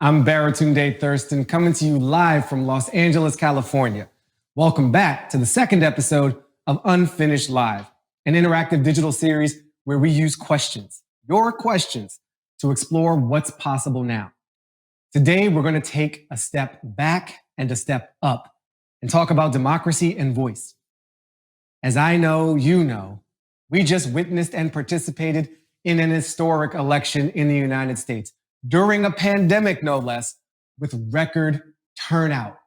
I'm Baratunde Thurston, coming to you live from Los Angeles, California. Welcome back to the second episode of Unfinished Live, an interactive digital series where we use questions, your questions, to explore what's possible now. Today, we're going to take a step back and a step up and talk about democracy and voice. As I know, you know, we just witnessed and participated in an historic election in the United States, during a pandemic, no less, with record turnout.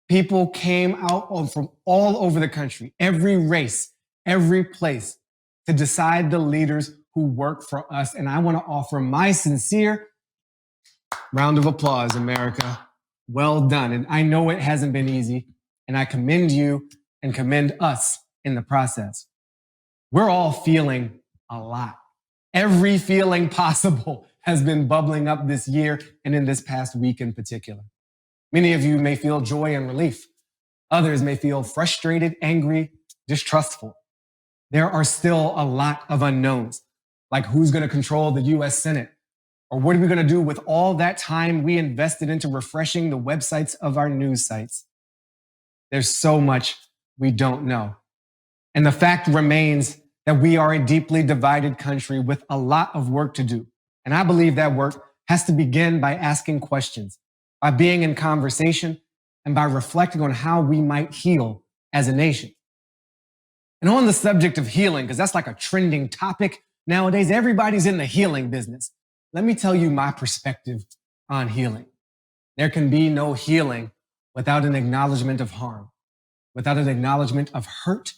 People came out from all over the country, every race, every place, to decide the leaders who work for us. And I want to offer my sincere round of applause, America. Well done. And I know it hasn't been easy, and I commend you and commend us in the process. We're all feeling a lot. Every feeling possible has been bubbling up this year and in this past week in particular. Many of you may feel joy and relief. Others may feel frustrated, angry, distrustful. There are still a lot of unknowns, like who's going to control the US Senate, or what are we going to do with all that time we invested into refreshing the websites of our news sites? There's so much we don't know. And the fact remains that we are a deeply divided country with a lot of work to do. And I believe that work has to begin by asking questions, by being in conversation, and by reflecting on how we might heal as a nation. And on the subject of healing, because that's like a trending topic nowadays, everybody's in the healing business. Let me tell you my perspective on healing. There can be no healing without an acknowledgement of harm, without an acknowledgement of hurt,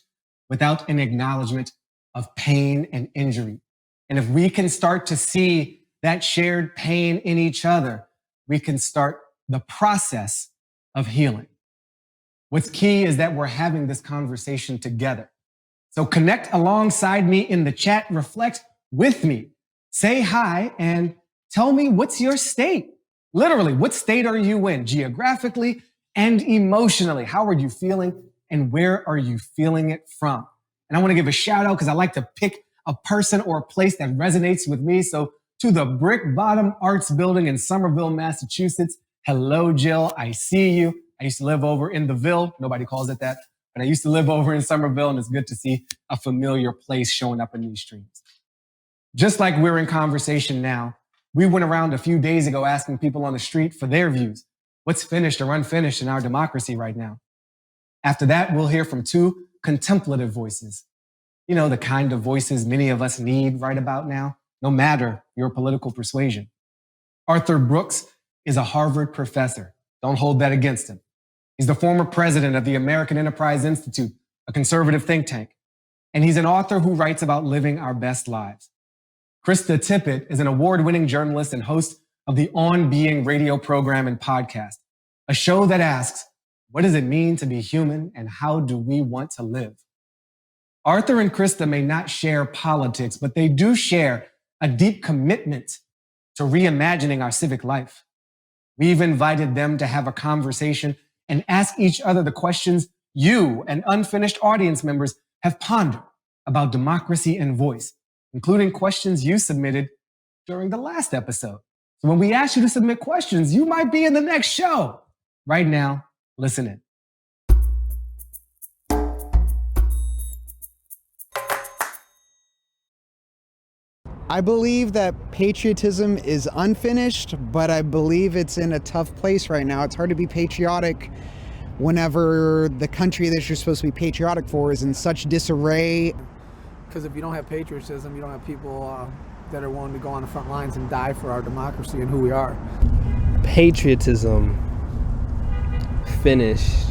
without an acknowledgement of pain and injury. And if we can start to see that shared pain in each other, we can start the process of healing. What's key is that we're having this conversation together. So connect alongside me in the chat, reflect with me, say hi, and tell me what's your state. Literally, what state are you in geographically and emotionally? How are you feeling and where are you feeling it from? And I want to give a shout out because I like to pick a person or a place that resonates with me. So to the Brick Bottom Arts Building in Somerville, Massachusetts. Hello, Jill. I see you. I used to live over in the Ville. Nobody calls it that, but I used to live over in Somerville, and it's good to see a familiar place showing up in these streams. Just like we're in conversation now, we went around a few days ago asking people on the street for their views. What's finished or unfinished in our democracy right now? After that, we'll hear from two contemplative voices. You know, the kind of voices many of us need right about now, no matter your political persuasion. Arthur Brooks is a Harvard professor. Don't hold that against him. He's the former president of the American Enterprise Institute, a conservative think tank. And he's an author who writes about living our best lives. Krista Tippett is an award-winning journalist and host of the On Being radio program and podcast, a show that asks, what does it mean to be human and how do we want to live? Arthur and Krista may not share politics, but they do share a deep commitment to reimagining our civic life. We've invited them to have a conversation and ask each other the questions you and unfinished audience members have pondered about democracy and voice, including questions you submitted during the last episode. So when we ask you to submit questions, you might be in the next show. Right now, listen in. I believe that patriotism is unfinished, but I believe it's in a tough place right now. It's hard to be patriotic whenever the country that you're supposed to be patriotic for is in such disarray. Because if you don't have patriotism, you don't have people that are willing to go on the front lines and die for our democracy and who we are. Patriotism finished.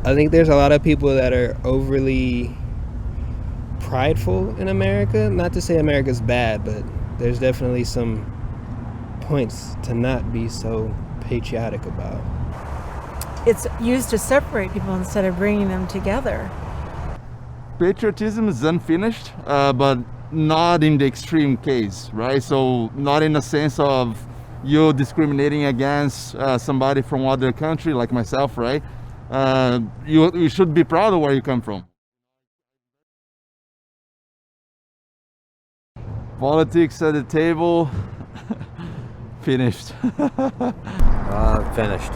I think there's a lot of people that are overly prideful in America. Not to say America's bad, but there's definitely some points to not be so patriotic about. It's used to separate people instead of bringing them together. Patriotism is unfinished, but not in the extreme case, right? So not in the sense of you discriminating against somebody from other country like myself, right? You should be proud of where you come from. Politics at the table. Finished. Finished.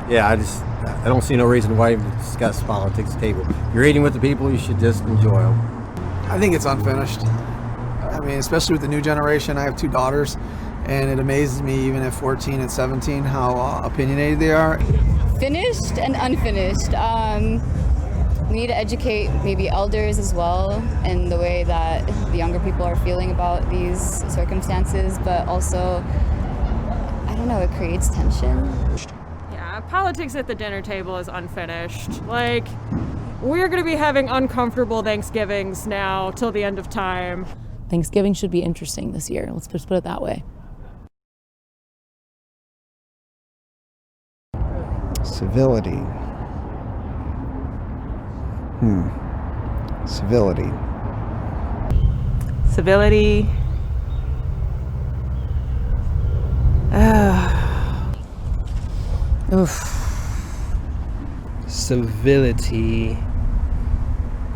Yeah, I don't see no reason why even discuss politics at the table. You're eating with the people, you should just enjoy them. I think it's unfinished. I mean, especially with the new generation. I have 2 daughters, and it amazes me even at 14 and 17 how opinionated they are. Finished and unfinished. We need to educate maybe elders as well in the way that the younger people are feeling about these circumstances, but also, I don't know, it creates tension. Yeah, politics at the dinner table is unfinished. Like, we're going to be having uncomfortable Thanksgivings now till the end of time. Thanksgiving should be interesting this year. Let's just put it that way. Civility. Civility. Civility. Civility.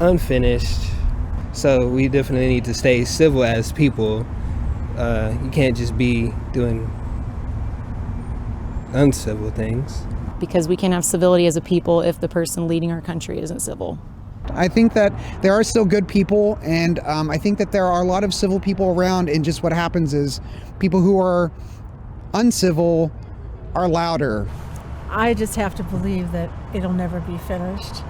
Unfinished. So we definitely need to stay civil as people. You can't just be doing uncivil things. Because we can't have civility as a people if the person leading our country isn't civil. I think that there are still good people, and I think that there are a lot of civil people around, and just what happens is people who are uncivil are louder. I just have to believe that it'll never be finished.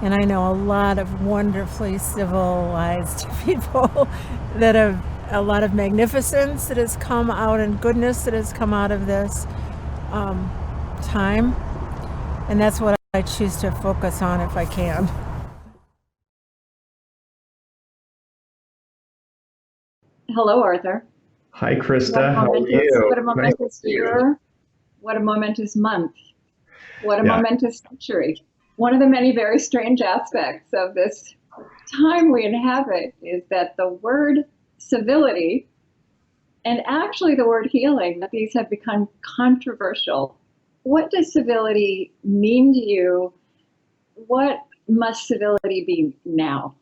And I know a lot of wonderfully civilized people that have a lot of magnificence that has come out and goodness that has come out of this time. And that's what I choose to focus on if I can. Hello, Arthur. Hi, Krista. How are you? What a momentous year. What a momentous month. What a momentous century. One of the many very strange aspects of this time we inhabit is that the word civility and actually the word healing, that these have become controversial. What does civility mean to you? What must civility be now?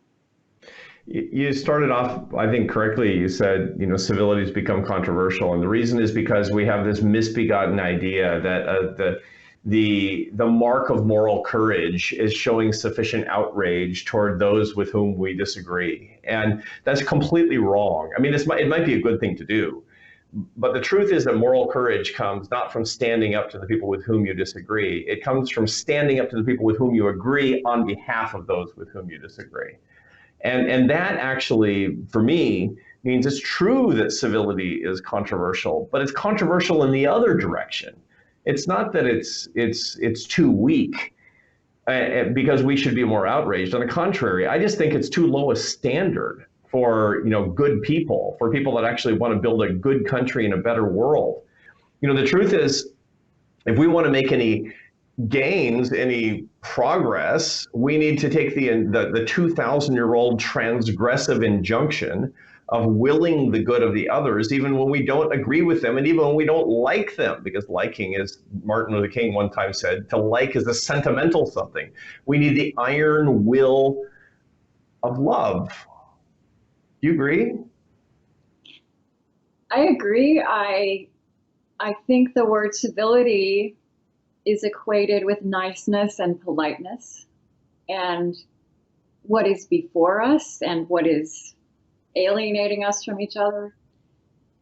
You started off, I think, correctly. You said, civility has become controversial. And the reason is because we have this misbegotten idea that the mark of moral courage is showing sufficient outrage toward those with whom we disagree. And that's completely wrong. I mean, it might be a good thing to do. But the truth is that moral courage comes not from standing up to the people with whom you disagree. It comes from standing up to the people with whom you agree on behalf of those with whom you disagree. And that actually, for me, means it's true that civility is controversial, but it's controversial in the other direction. It's not that it's too weak because we should be more outraged. On the contrary, I just think it's too low a standard for good people, for people that actually want to build a good country and a better world. The truth is, if we want to make any gains, any progress, we need to take the 2,000-year-old transgressive injunction of willing the good of the others, even when we don't agree with them and even when we don't like them, because liking, as Martin Luther King one time said, to like is a sentimental something. We need the iron will of love. Do you agree? I agree. I think the word civility is equated with niceness and politeness, and what is before us and what is alienating us from each other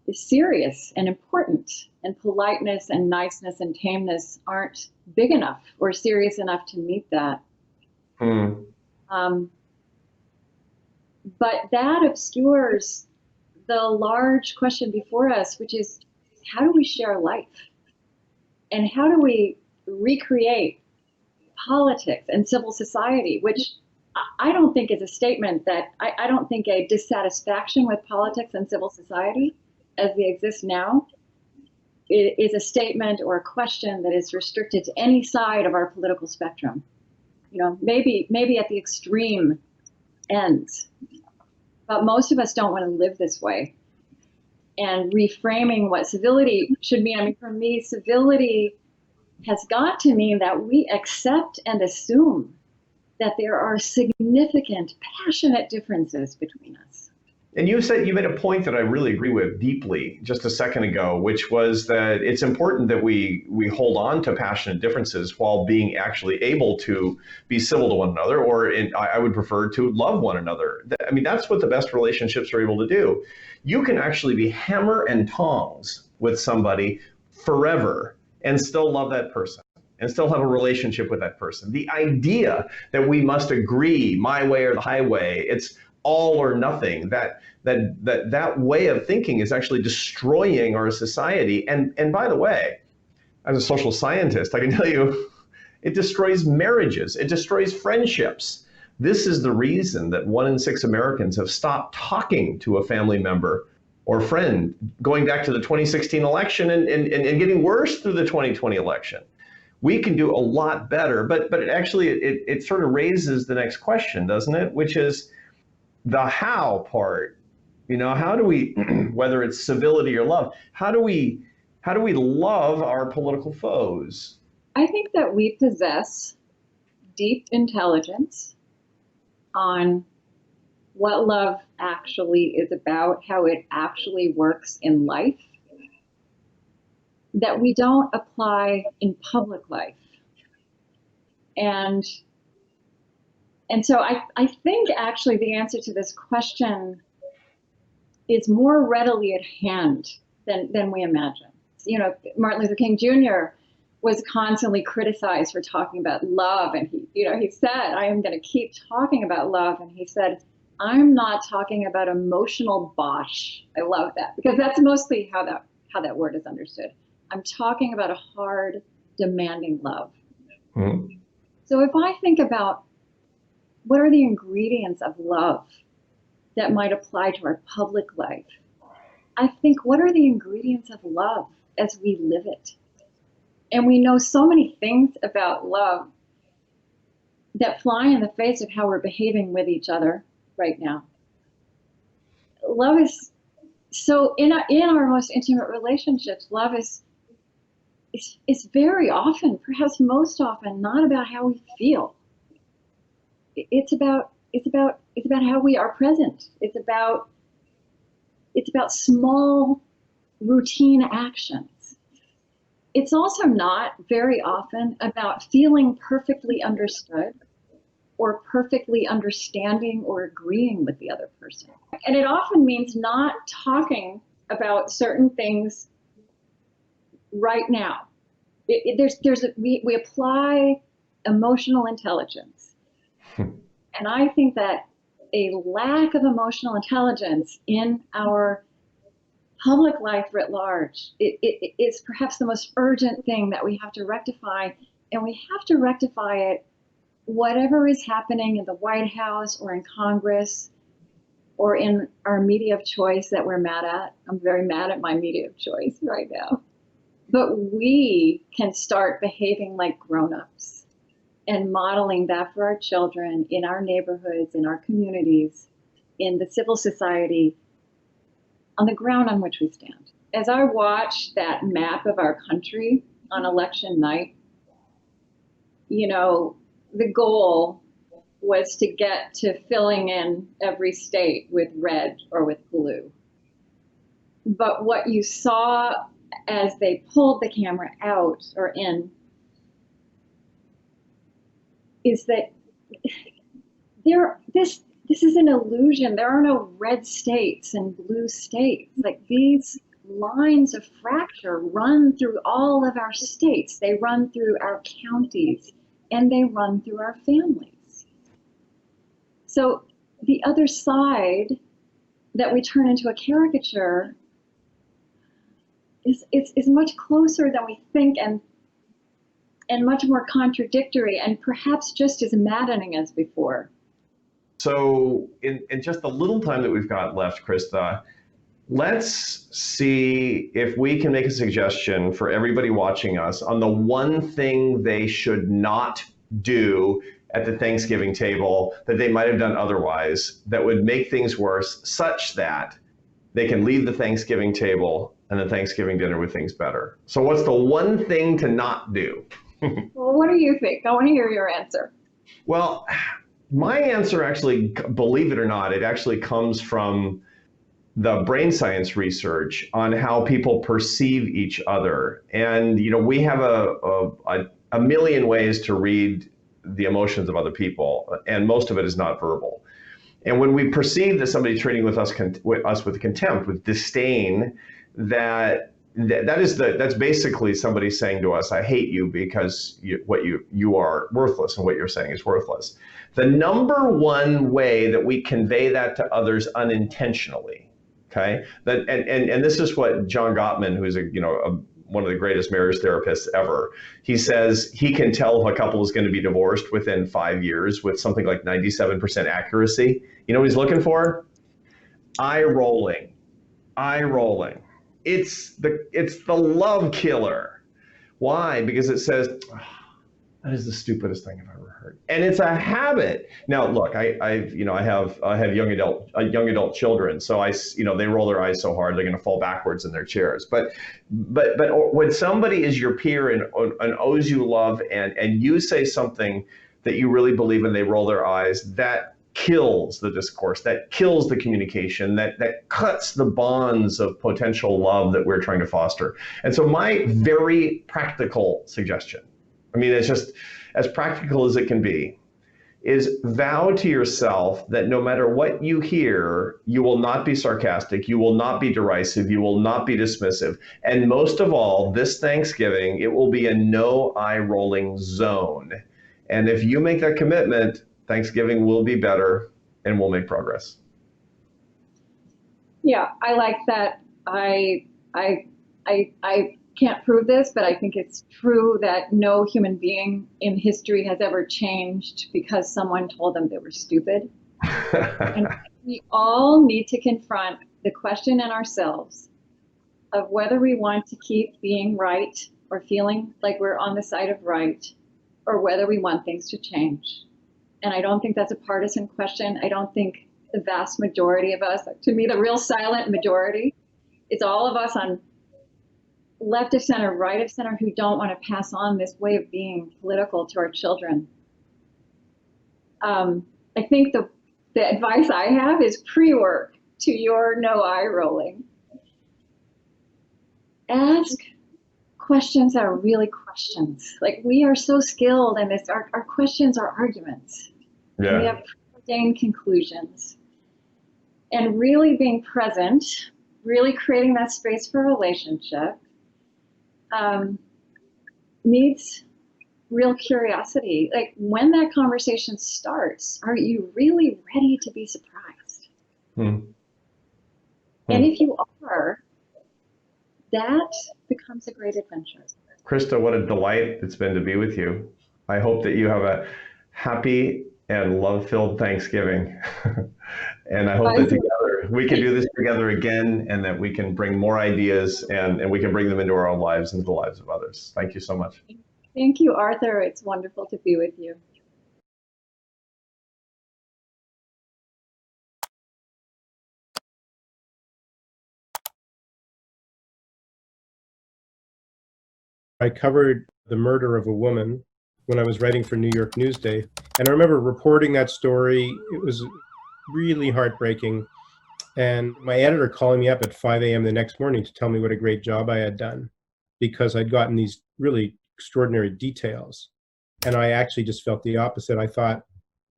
is serious and important, and politeness and niceness and tameness aren't big enough or serious enough to meet that. But that obscures the large question before us, which is, how do we share life? And how do we recreate politics and civil society, which I don't think is a statement that, I don't think a dissatisfaction with politics and civil society as they exist now is a statement or a question that is restricted to any side of our political spectrum. Maybe at the extreme ends, but most of us don't want to live this way. And reframing what civility should mean, I mean, for me, civility has got to mean that we accept and assume that there are significant, passionate differences between us. And you made a point that I really agree with deeply just a second ago, which was that it's important that we hold on to passionate differences while being actually able to be civil to one another, or I would prefer to love one another. I mean, that's what the best relationships are able to do. You can actually be hammer and tongs with somebody forever and still love that person and still have a relationship with that person. The idea that we must agree my way or the highway, it's all or nothing, that way of thinking is actually destroying our society. And by the way, as a social scientist, I can tell you, it destroys marriages, it destroys friendships. This is the reason that 1 in 6 Americans have stopped talking to a family member or friend going back to the 2016 election and getting worse through the 2020 election. We can do a lot better, but it actually, it sort of raises the next question, doesn't it? Which is the how part. You know, how do we, whether it's civility or love, how do we love our political foes? I think that we possess deep intelligence on what love actually is about, how it actually works in life, that we don't apply in public life. And so I think actually the answer to this question is more readily at hand than we imagine. You know, Martin Luther King Jr. was constantly criticized for talking about love, and he said, I am going to keep talking about love, and he said, I'm not talking about emotional bosh. I love that, because that's mostly how that word is understood. I'm talking about a hard, demanding love. Mm-hmm. So if I think about what are the ingredients of love that might apply to our public life, I think, what are the ingredients of love as we live it? And we know so many things about love that fly in the face of how we're behaving with each other right now. Love is so in our most intimate relationships, love is very often, perhaps most often, not about how we feel. It's about how we are present. It's about small routine actions. It's also not very often about feeling perfectly understood or perfectly understanding or agreeing with the other person. And it often means not talking about certain things right now. We apply emotional intelligence. And I think that a lack of emotional intelligence in our public life writ large, it's perhaps the most urgent thing that we have to rectify. And we have to rectify it whatever is happening in the White House or in Congress or in our media of choice that we're mad at. I'm very mad at my media of choice right now. But we can start behaving like grown-ups and modeling that for our children in our neighborhoods, in our communities, in the civil society, on the ground on which we stand. As I watch that map of our country on election night, you know, the goal was to get to filling in every state with red or with blue. But what you saw as they pulled the camera out or in is that this is an illusion. There are no red states and blue states. Like, these lines of fracture run through all of our states. They run through our counties, and they run through our families. So the other side that we turn into a caricature is much closer than we think, and much more contradictory, and perhaps just as maddening as before. So in just the little time that we've got left, Krista, let's see if we can make a suggestion for everybody watching us on the one thing they should not do at the Thanksgiving table that they might have done otherwise that would make things worse, such that they can leave the Thanksgiving table and the Thanksgiving dinner with things better. So what's the one thing to not do? Well, what do you think? I want to hear your answer. Well, my answer actually, believe it or not, it actually comes from the brain science research on how people perceive each other. And, we have a million ways to read the emotions of other people, and most of it is not verbal. And when we perceive that somebody's treating us with contempt, with disdain, that's basically somebody saying to us, I hate you because you are worthless and what you're saying is worthless. The number one way that we convey that to others unintentionally, okay? And this is what John Gottman, who's one of the greatest marriage therapists ever, he says he can tell if a couple is going to be divorced within 5 years with something like 97% accuracy. You know what he's looking for? Eye rolling. It's the love killer. Why? Because it says, oh, that is the stupidest thing I've ever heard. And it's a habit. Now, look, I have young adult children, so they roll their eyes so hard they're going to fall backwards in their chairs. But when somebody is your peer and owes you love, and you say something that you really believe and they roll their eyes, that kills the discourse, that kills the communication, that cuts the bonds of potential love that we're trying to foster. And so my very practical suggestion, it's just as practical as it can be, is vow to yourself that no matter what you hear, you will not be sarcastic, you will not be derisive, you will not be dismissive. And most of all, this Thanksgiving, it will be a no eye rolling zone. And if you make that commitment, Thanksgiving will be better and we'll make progress. Yeah, I like that. I can't prove this, but I think it's true that no human being in history has ever changed because someone told them they were stupid. And we all need to confront the question in ourselves of whether we want to keep being right or feeling like we're on the side of right, or whether we want things to change. And I don't think that's a partisan question. I don't think the vast majority of us, to me, the real silent majority, it's all of us on left of center, right of center, who don't want to pass on this way of being political to our children. I think the advice I have is pre-work to your no eye rolling. Ask questions that are really questions. Like, we are so skilled in this, our questions are arguments. Yeah. And we have preordained conclusions. And really being present, really creating that space for relationship, needs real curiosity. Like, when that conversation starts, are you really ready to be surprised? And if you are, that becomes a great adventure. Krista, what a delight it's been to be with you. I hope that you have a happy and love-filled Thanksgiving. And I hope that together we can do this together again, and that we can bring more ideas and we can bring them into our own lives and into the lives of others. Thank you so much. Thank you, Arthur. It's wonderful to be with you. I covered the murder of a woman when I was writing for New York Newsday. And I remember reporting that story. It was really heartbreaking. And my editor calling me up at 5 a.m. the next morning to tell me what a great job I had done, because I'd gotten these really extraordinary details. And I actually just felt the opposite. I thought,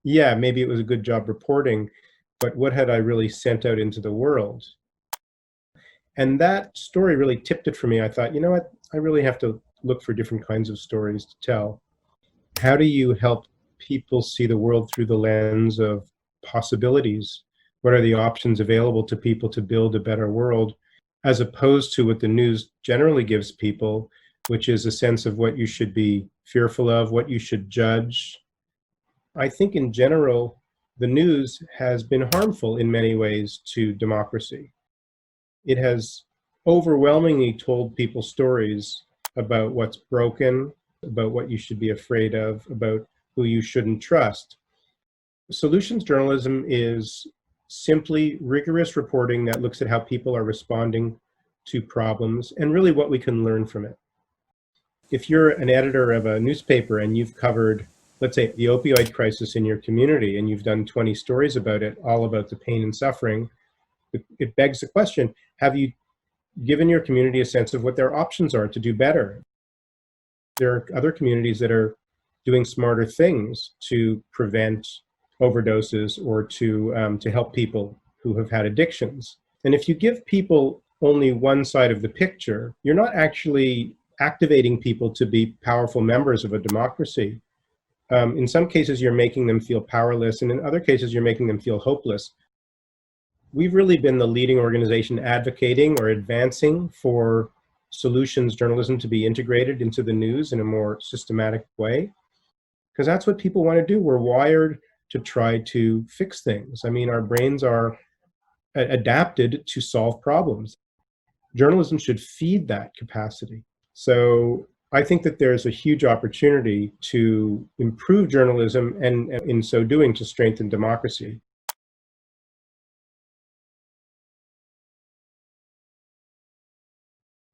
yeah, maybe it was a good job reporting, but what had I really sent out into the world? And that story really tipped it for me. I thought, you know what? I really have to look for different kinds of stories to tell. How do you help people see the world through the lens of possibilities? What are the options available to people to build a better world, as opposed to what the news generally gives people, which is a sense of what you should be fearful of, what you should judge. I think in general, the news has been harmful in many ways to democracy. It has overwhelmingly told people stories about what's broken, about what you should be afraid of, about who you shouldn't trust. Solutions journalism is simply rigorous reporting that looks at how people are responding to problems and really what we can learn from it. If you're an editor of a newspaper and you've covered, let's say, the opioid crisis in your community, and you've done 20 stories about it, all about the pain and suffering, it begs the question, have you given your community a sense of what their options are to do better? There are other communities that are doing smarter things to prevent overdoses or to help people who have had addictions. And if you give people only one side of the picture, you're not actually activating people to be powerful members of a democracy. In some cases, you're making them feel powerless, and in other cases, you're making them feel hopeless. We've really been the leading organization advocating or advancing for solutions journalism to be integrated into the news in a more systematic way, because that's what people want to do. We're wired to try to fix things. I mean, our brains are adapted to solve problems. Journalism should feed that capacity. So I think that there's a huge opportunity to improve journalism and in so doing to strengthen democracy.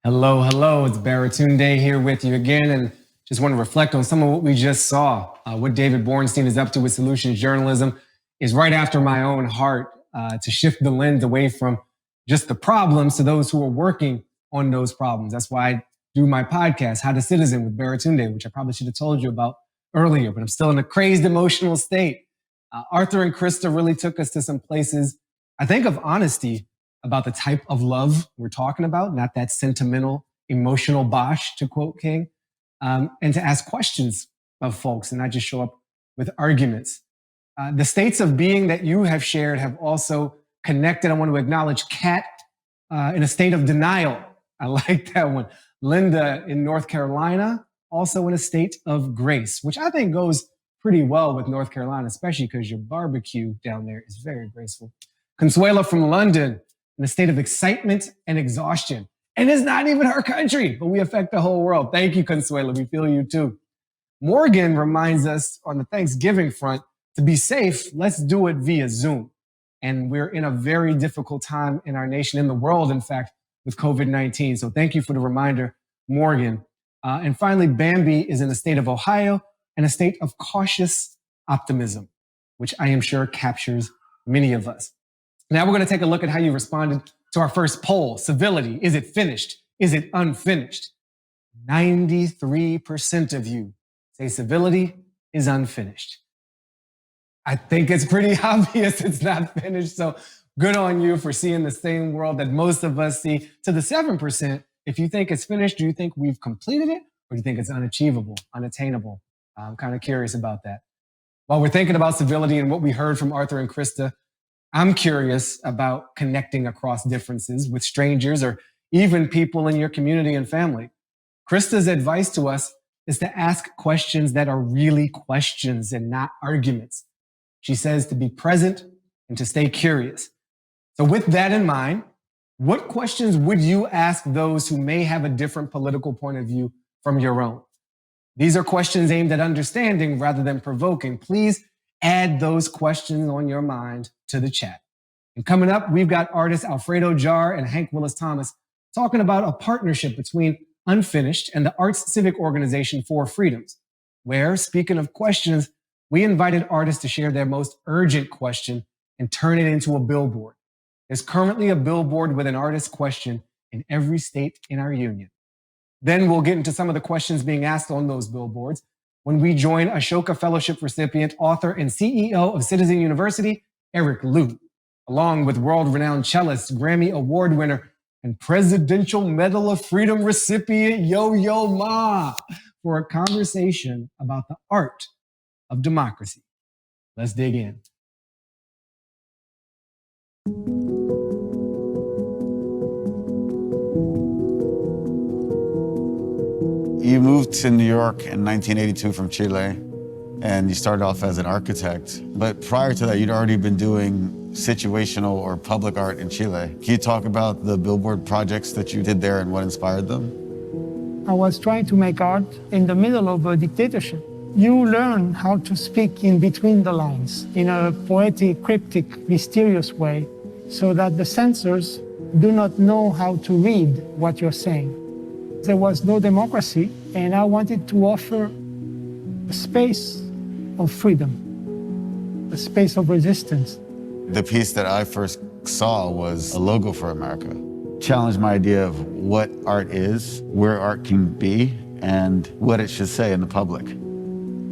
Hello, hello. It's Baratunde here with you again, and just want to reflect on some of what we just saw. What David Bornstein is up to with solutions journalism is right after my own heart, to shift the lens away from just the problems to those who are working on those problems. That's why I do my podcast, How to Citizen with Baratunde, which I probably should have told you about earlier, but I'm still in a crazed emotional state. Arthur and Krista really took us to some places, I think, of honesty about the type of love we're talking about, not that sentimental, emotional bosh, to quote King, and to ask questions of folks and not just show up with arguments. The states of being that you have shared have also connected. I want to acknowledge Kat in a state of denial. I like that one. Linda in North Carolina, also in a state of grace, which I think goes pretty well with North Carolina, especially because your barbecue down there is very graceful. Consuela from London in a state of excitement and exhaustion. And it's not even her country, but we affect the whole world. Thank you, Consuela. We feel you too. Morgan reminds us on the Thanksgiving front, to be safe, let's do it via Zoom. And we're in a very difficult time in our nation, in the world, in fact, with COVID-19. So thank you for the reminder, Morgan. And finally, Bambi is in the state of Ohio and a state of cautious optimism, which I am sure captures many of us. Now we're going to take a look at how you responded to our first poll. Civility, is it finished? Is it unfinished? 93% of you say civility is unfinished. I think it's pretty obvious it's not finished. So good on you for seeing the same world that most of us see. To the 7%, if you think it's finished, do you think we've completed it? Or do you think it's unachievable, unattainable? I'm kind of curious about that. While we're thinking about civility and what we heard from Arthur and Krista, I'm curious about connecting across differences with strangers or even people in your community and family. Krista's advice to us is to ask questions that are really questions and not arguments. She says to be present and to stay curious. So with that in mind, what questions would you ask those who may have a different political point of view from your own? These are questions aimed at understanding rather than provoking. Please add those questions on your mind to the chat. And coming up, we've got artists Alfredo Jar and Hank Willis Thomas talking about a partnership between Unfinished and the Arts Civic Organization for Freedoms, where, speaking of questions, we invited artists to share their most urgent question and turn it into a billboard. There's currently a billboard with an artist question in every state in our union. Then we'll get into some of the questions being asked on those billboards when we join Ashoka Fellowship recipient, author, and CEO of Citizen University, Eric Liu, along with world-renowned cellist, Grammy Award winner, and Presidential Medal of Freedom recipient Yo-Yo Ma, for a conversation about the art of democracy. Let's dig in. You moved to New York in 1982 from Chile, and you started off as an architect. But prior to that, you'd already been doing situational or public art in Chile. Can you talk about the billboard projects that you did there and what inspired them? I was trying to make art in the middle of a dictatorship. You learn how to speak in between the lines in a poetic, cryptic, mysterious way so that the censors do not know how to read what you're saying. There was no democracy, and I wanted to offer a space of freedom, a space of resistance. The piece that I first saw was a logo for America. Challenged my idea of what art is, where art can be, and what it should say in the public.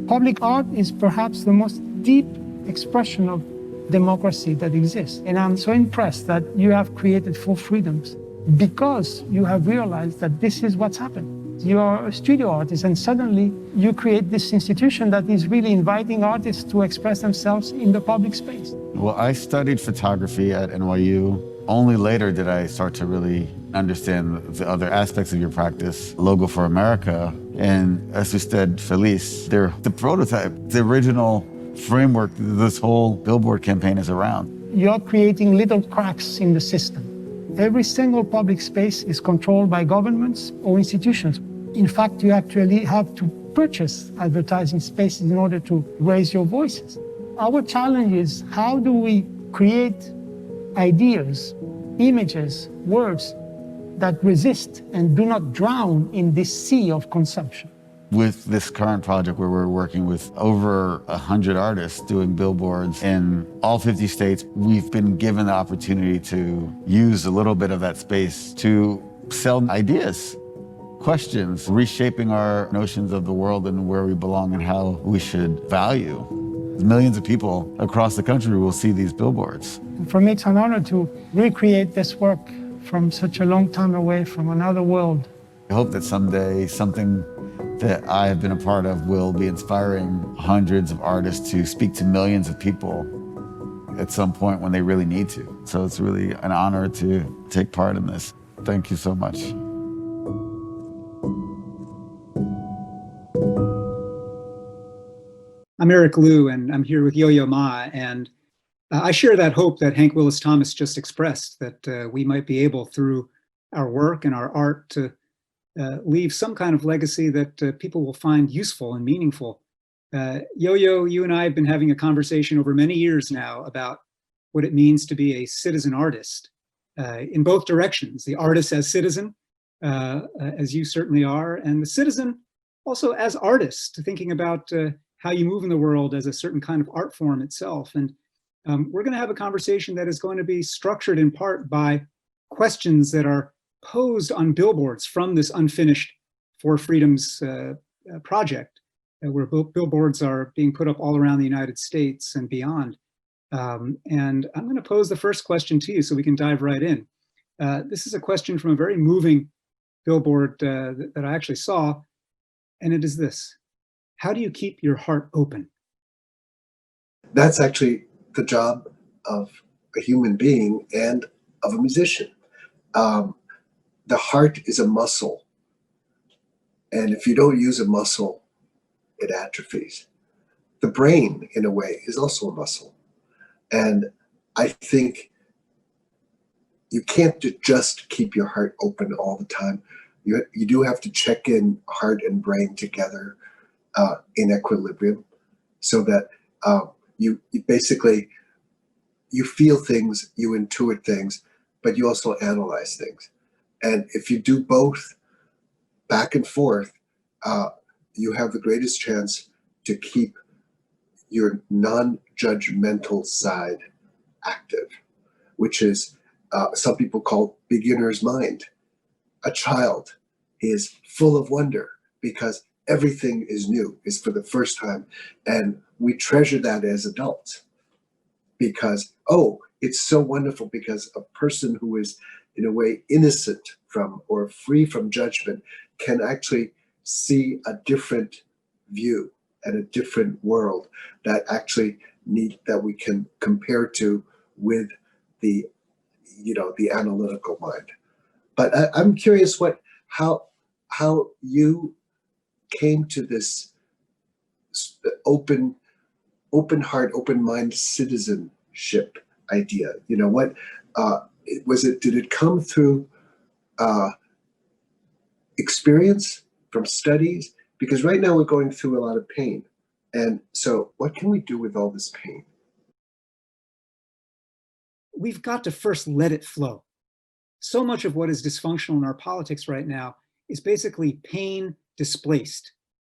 Public art is perhaps the most deep expression of democracy that exists. And I'm so impressed that you have created Full Freedoms because you have realized that this is what's happened. You are a studio artist and suddenly you create this institution that is really inviting artists to express themselves in the public space. Well, I studied photography at NYU. Only later did I start to really understand the other aspects of your practice. Logo for America and As Usted Feliz, they're the prototype, the original framework this whole billboard campaign is around. You're creating little cracks in the system. Every single public space is controlled by governments or institutions. In fact, you actually have to purchase advertising spaces in order to raise your voices. Our challenge is how do we create ideas, images, words that resist and do not drown in this sea of consumption. With this current project where we're working with over 100 artists doing billboards in all 50 states, we've been given the opportunity to use a little bit of that space to sell ideas, questions, reshaping our notions of the world and where we belong and how we should value. Millions of people across the country will see these billboards. For me, it's an honor to recreate this work from such a long time away from another world. I hope that someday something that I have been a part of will be inspiring hundreds of artists to speak to millions of people at some point when they really need to. So it's really an honor to take part in this. Thank you so much. I'm Eric Liu, and I'm here with Yo-Yo Ma, and I share that hope that Hank Willis Thomas just expressed, that we might be able, through our work and our art, to leave some kind of legacy that people will find useful and meaningful. Yo-Yo, you and I have been having a conversation over many years now about what it means to be a citizen artist in both directions, the artist as citizen, as you certainly are, and the citizen also as artist, thinking about how you move in the world as a certain kind of art form itself. And we're going to have a conversation that is going to be structured in part by questions that are posed on billboards from this unfinished For Freedoms project, where billboards are being put up all around the United States and beyond. And I'm going to pose the first question to you so we can dive right in. This is a question from a very moving billboard that I actually saw, and it is this: how do you keep your heart open? That's actually the job of a human being and of a musician. The heart is a muscle. And if you don't use a muscle, it atrophies. The brain, in a way, is also a muscle. And I think you can't just keep your heart open all the time. You do have to check in heart and brain together in equilibrium, so that you basically, you feel things, you intuit things, but you also analyze things. And if you do both back and forth, you have the greatest chance to keep your non-judgmental side active, which is some people call beginner's mind. A child is full of wonder because everything is new, is for the first time. And we treasure that as adults because, oh, it's so wonderful because a person who is in a way innocent from or free from judgment can actually see a different view and a different world that actually that we can compare to with the, the analytical mind. But I'm curious how you came to this open heart, open mind citizenship idea. What was it? Did it come through experience, from studies? Because right now we're going through a lot of pain. And so what can we do with all this pain? We've got to first let it flow. So much of what is dysfunctional in our politics right now is basically pain displaced,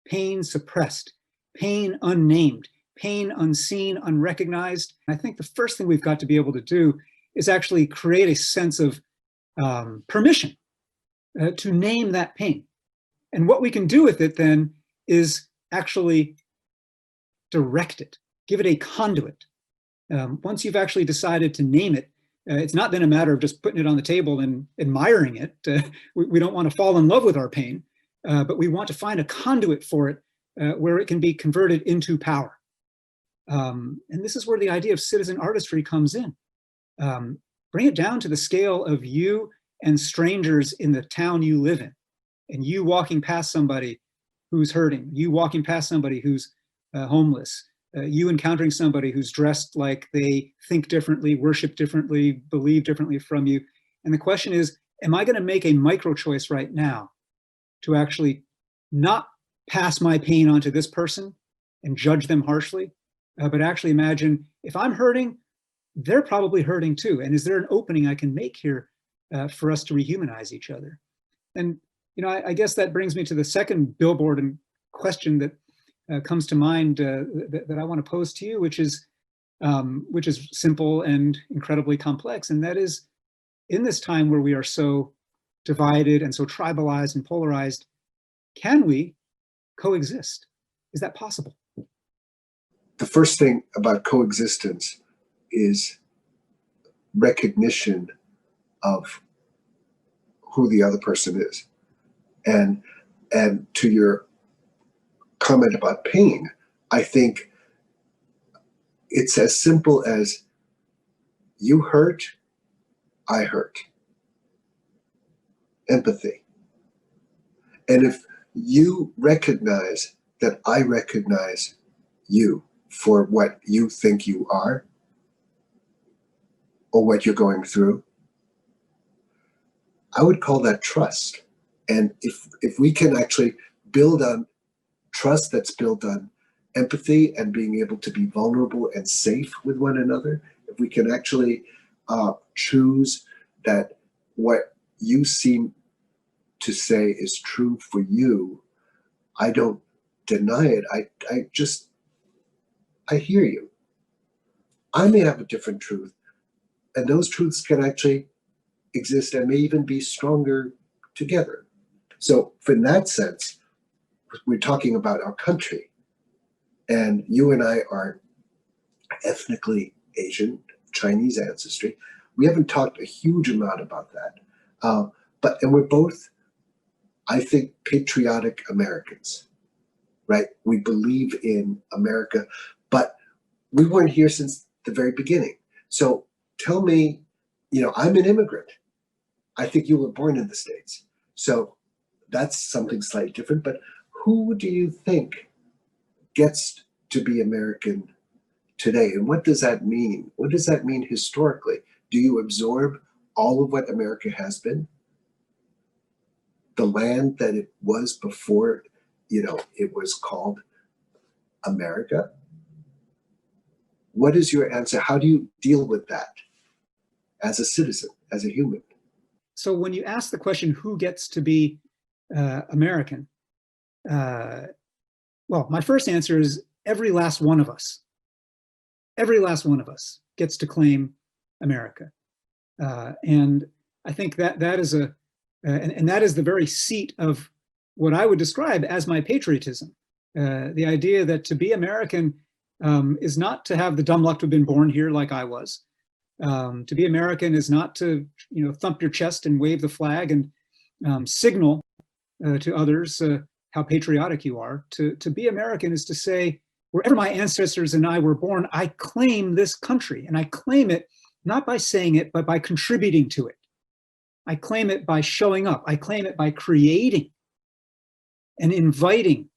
pain suppressed, pain unnamed, pain unseen, unrecognized. I think the first thing we've got to be able to do is actually create a sense of permission to name that pain. And what we can do with it then is actually direct it, give it a conduit. Once you've actually decided to name it, it's not then a matter of just putting it on the table and admiring it. We don't want to fall in love with our pain, but we want to find a conduit for it where it can be converted into power. And this is where the idea of citizen artistry comes in. Bring it down to the scale of you and strangers in the town you live in, and you walking past somebody who's hurting, you walking past somebody who's homeless, you encountering somebody who's dressed like they think differently, worship differently, believe differently from you. And the question is, am I going to make a micro choice right now to actually not pass my pain onto this person and judge them harshly, but actually imagine if I'm hurting, they're probably hurting too. And is there an opening I can make here for us to rehumanize each other? And I guess that brings me to the second billboard and question that comes to mind that I want to pose to you, which is simple and incredibly complex. And that is, in this time where we are so divided and so tribalized and polarized, can we coexist? Is that possible? The first thing about coexistence is recognition of who the other person is. And to your comment about pain, I think it's as simple as you hurt, I hurt. Empathy. And if you recognize that I recognize you for what you think you are or what you're going through, I would call that trust. And if we can actually build on trust that's built on empathy and being able to be vulnerable and safe with one another, if we can actually choose that what you seem to say is true for you, I don't deny it. I hear you. I may have a different truth, and those truths can actually exist and may even be stronger together. So in that sense, we're talking about our country, and you and I are ethnically Asian, Chinese ancestry. We haven't talked a huge amount about that, and we're both, I think, patriotic Americans, right? We believe in America, but we weren't here since the very beginning. So tell me, I'm an immigrant. I think you were born in the States. So that's something slightly different, but who do you think gets to be American today? And what does that mean? What does that mean historically? Do you absorb all of what America has been? The land that it was before, it was called America? What is your answer? How do you deal with that as a citizen, as a human? So when you ask the question, who gets to be American? Well, my first answer is every last one of us. Every last one of us gets to claim America. And I think that is and that is the very seat of what I would describe as my patriotism. The idea that to be American is not to have the dumb luck to have been born here like I was. To be American is not to, thump your chest and wave the flag and signal to others how patriotic you are. To be American is to say, wherever my ancestors and I were born, I claim this country, and I claim it not by saying it, but by contributing to it. I claim it by showing up. I claim it by creating and inviting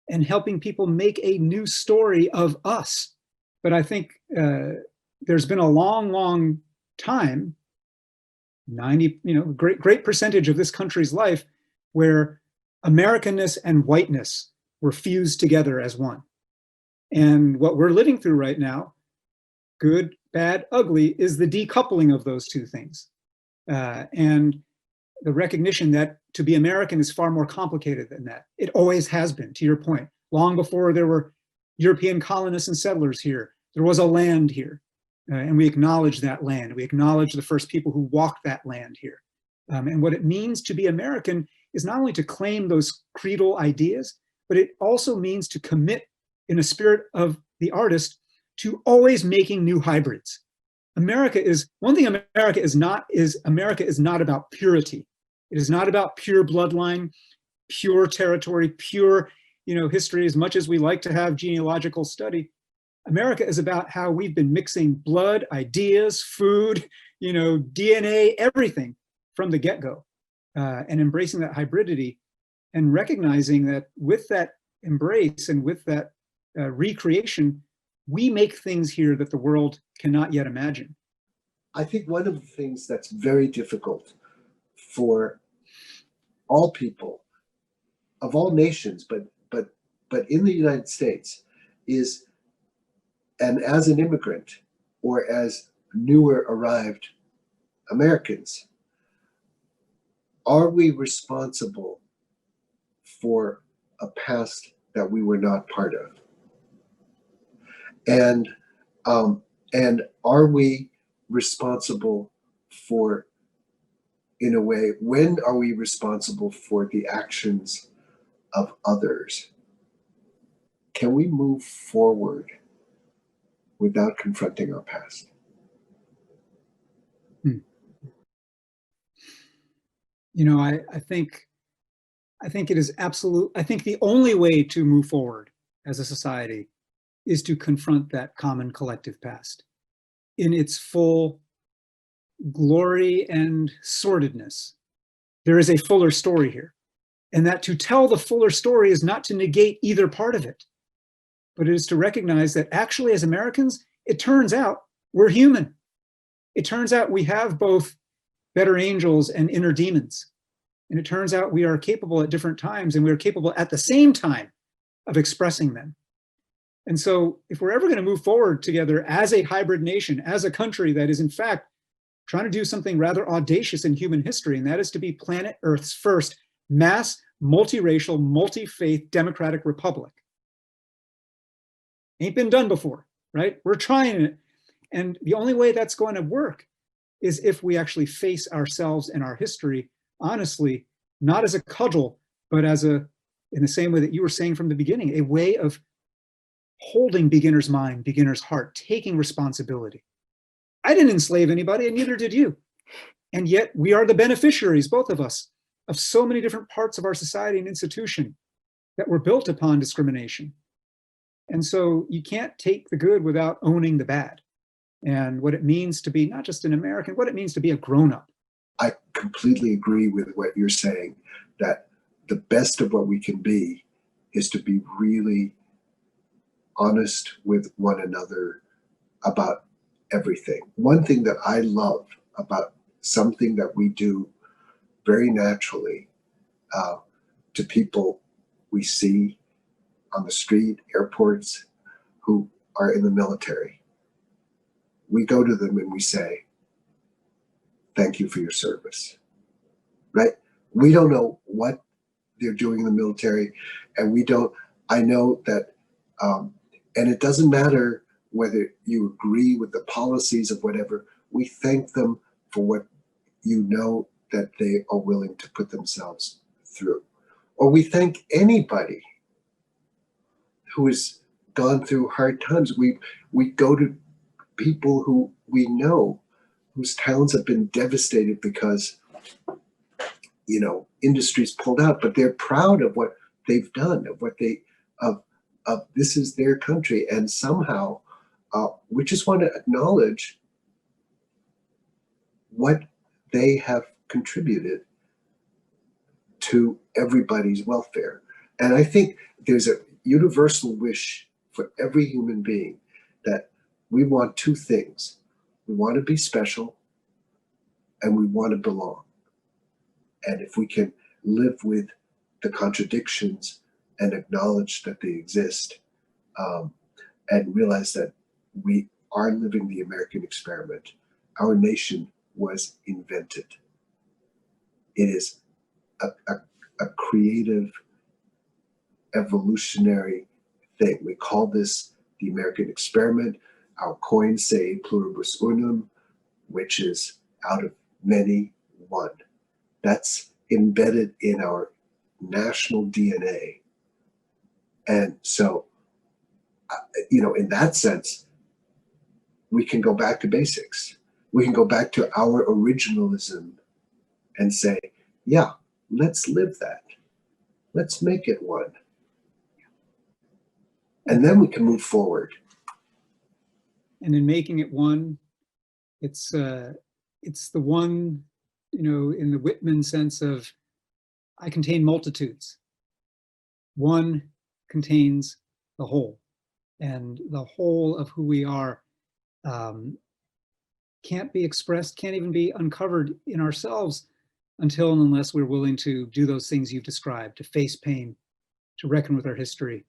and helping people make a new story of us. But I think there's been a long, long time, 90, great percentage of this country's life where Americanness and whiteness were fused together as one. And what we're living through right now, good, bad, ugly, is the decoupling of those two things. And the recognition that to be American is far more complicated than that. It always has been, to your point. Long before there were European colonists and settlers here. There was a land here, and we acknowledge that land. We acknowledge the first people who walked that land here. And what it means to be American is not only to claim those creedal ideas, but it also means to commit in a spirit of the artist to always making new hybrids. America is, one thing America is not about purity. It is not about pure bloodline, pure territory, pure history, as much as we like to have genealogical study. America is about how we've been mixing blood, ideas, food, DNA, everything from the get-go, and embracing that hybridity and recognizing that with that embrace and with that recreation, we make things here that the world cannot yet imagine. I think one of the things that's very difficult for all people of all nations, but in the United States is, and as an immigrant or as newer arrived Americans, are we responsible for a past that we were not part of? And are we responsible for, in a way, when are we responsible for the actions of others? Can we move forward without confronting our past? I think it is absolute. I think the only way to move forward as a society is to confront that common collective past in its full glory and sordidness. There is a fuller story here, and that to tell the fuller story is not to negate either part of it, but it is to recognize that actually as Americans, it turns out we're human. It turns out we have both better angels and inner demons. And it turns out we are capable at different times, and we are capable at the same time of expressing them. And so if we're ever going to move forward together as a hybrid nation, as a country that is in fact trying to do something rather audacious in human history, and that is to be planet Earth's first mass, multiracial, multi-faith democratic republic. Ain't been done before, right? We're trying it. And the only way that's going to work is if we actually face ourselves and our history honestly, not as a cudgel, but as in the same way that you were saying from the beginning, a way of holding beginner's mind, beginner's heart, taking responsibility. I didn't enslave anybody, and neither did you. And yet we are the beneficiaries, both of us, of so many different parts of our society and institution that were built upon discrimination. And so you can't take the good without owning the bad. And what it means to be not just an American, what it means to be a grown-up. I completely agree with what you're saying, that the best of what we can be is to be really honest with one another about everything. One thing that I love about something that we do very naturally to people we see on the street, airports, who are in the military, we go to them and we say, thank you for your service, right? We don't know what they're doing in the military, and I know that, and it doesn't matter whether you agree with the policies of whatever, we thank them for what that they are willing to put themselves through. Or we thank anybody who has gone through hard times. We go to people who we know whose towns have been devastated because, industries pulled out, but they're proud of what they've done, of this is their country. And somehow we just want to acknowledge what they have contributed to everybody's welfare. And I think there's a universal wish for every human being that we want two things. We want to be special, and we want to belong. And if we can live with the contradictions and acknowledge that they exist, and realize that we are living the American experiment, our nation was invented. It is a creative, evolutionary thing. We call this the American experiment. Our coins say pluribus unum, which is out of many, one. That's embedded in our national DNA. And so, in that sense, we can go back to basics. We can go back to our originalism and say, yeah, let's live that. Let's make it one. And then we can move forward. And in making it one, it's the one, in the Whitman sense of, I contain multitudes. One contains the whole, and the whole of who we are can't be expressed, can't even be uncovered in ourselves until and unless we're willing to do those things you've described, to face pain, to reckon with our history,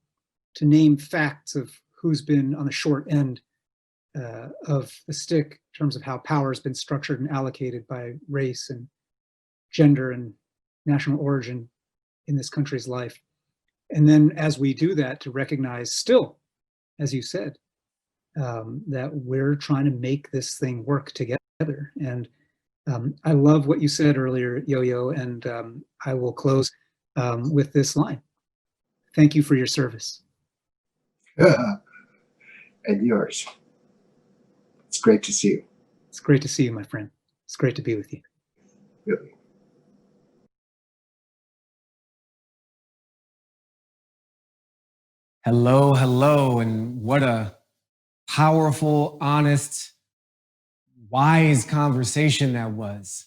to name facts of who's been on the short end of the stick in terms of how power has been structured and allocated by race and gender and national origin in this country's life. And then as we do that, to recognize still, as you said, that we're trying to make this thing work together. And I love what you said earlier, Yo-Yo, and I will close with this line. Thank you for your service. And yours. It's great to see you. It's great to see you, my friend. It's great to be with you. Really. Hello, hello, and what a powerful, honest, wise conversation that was.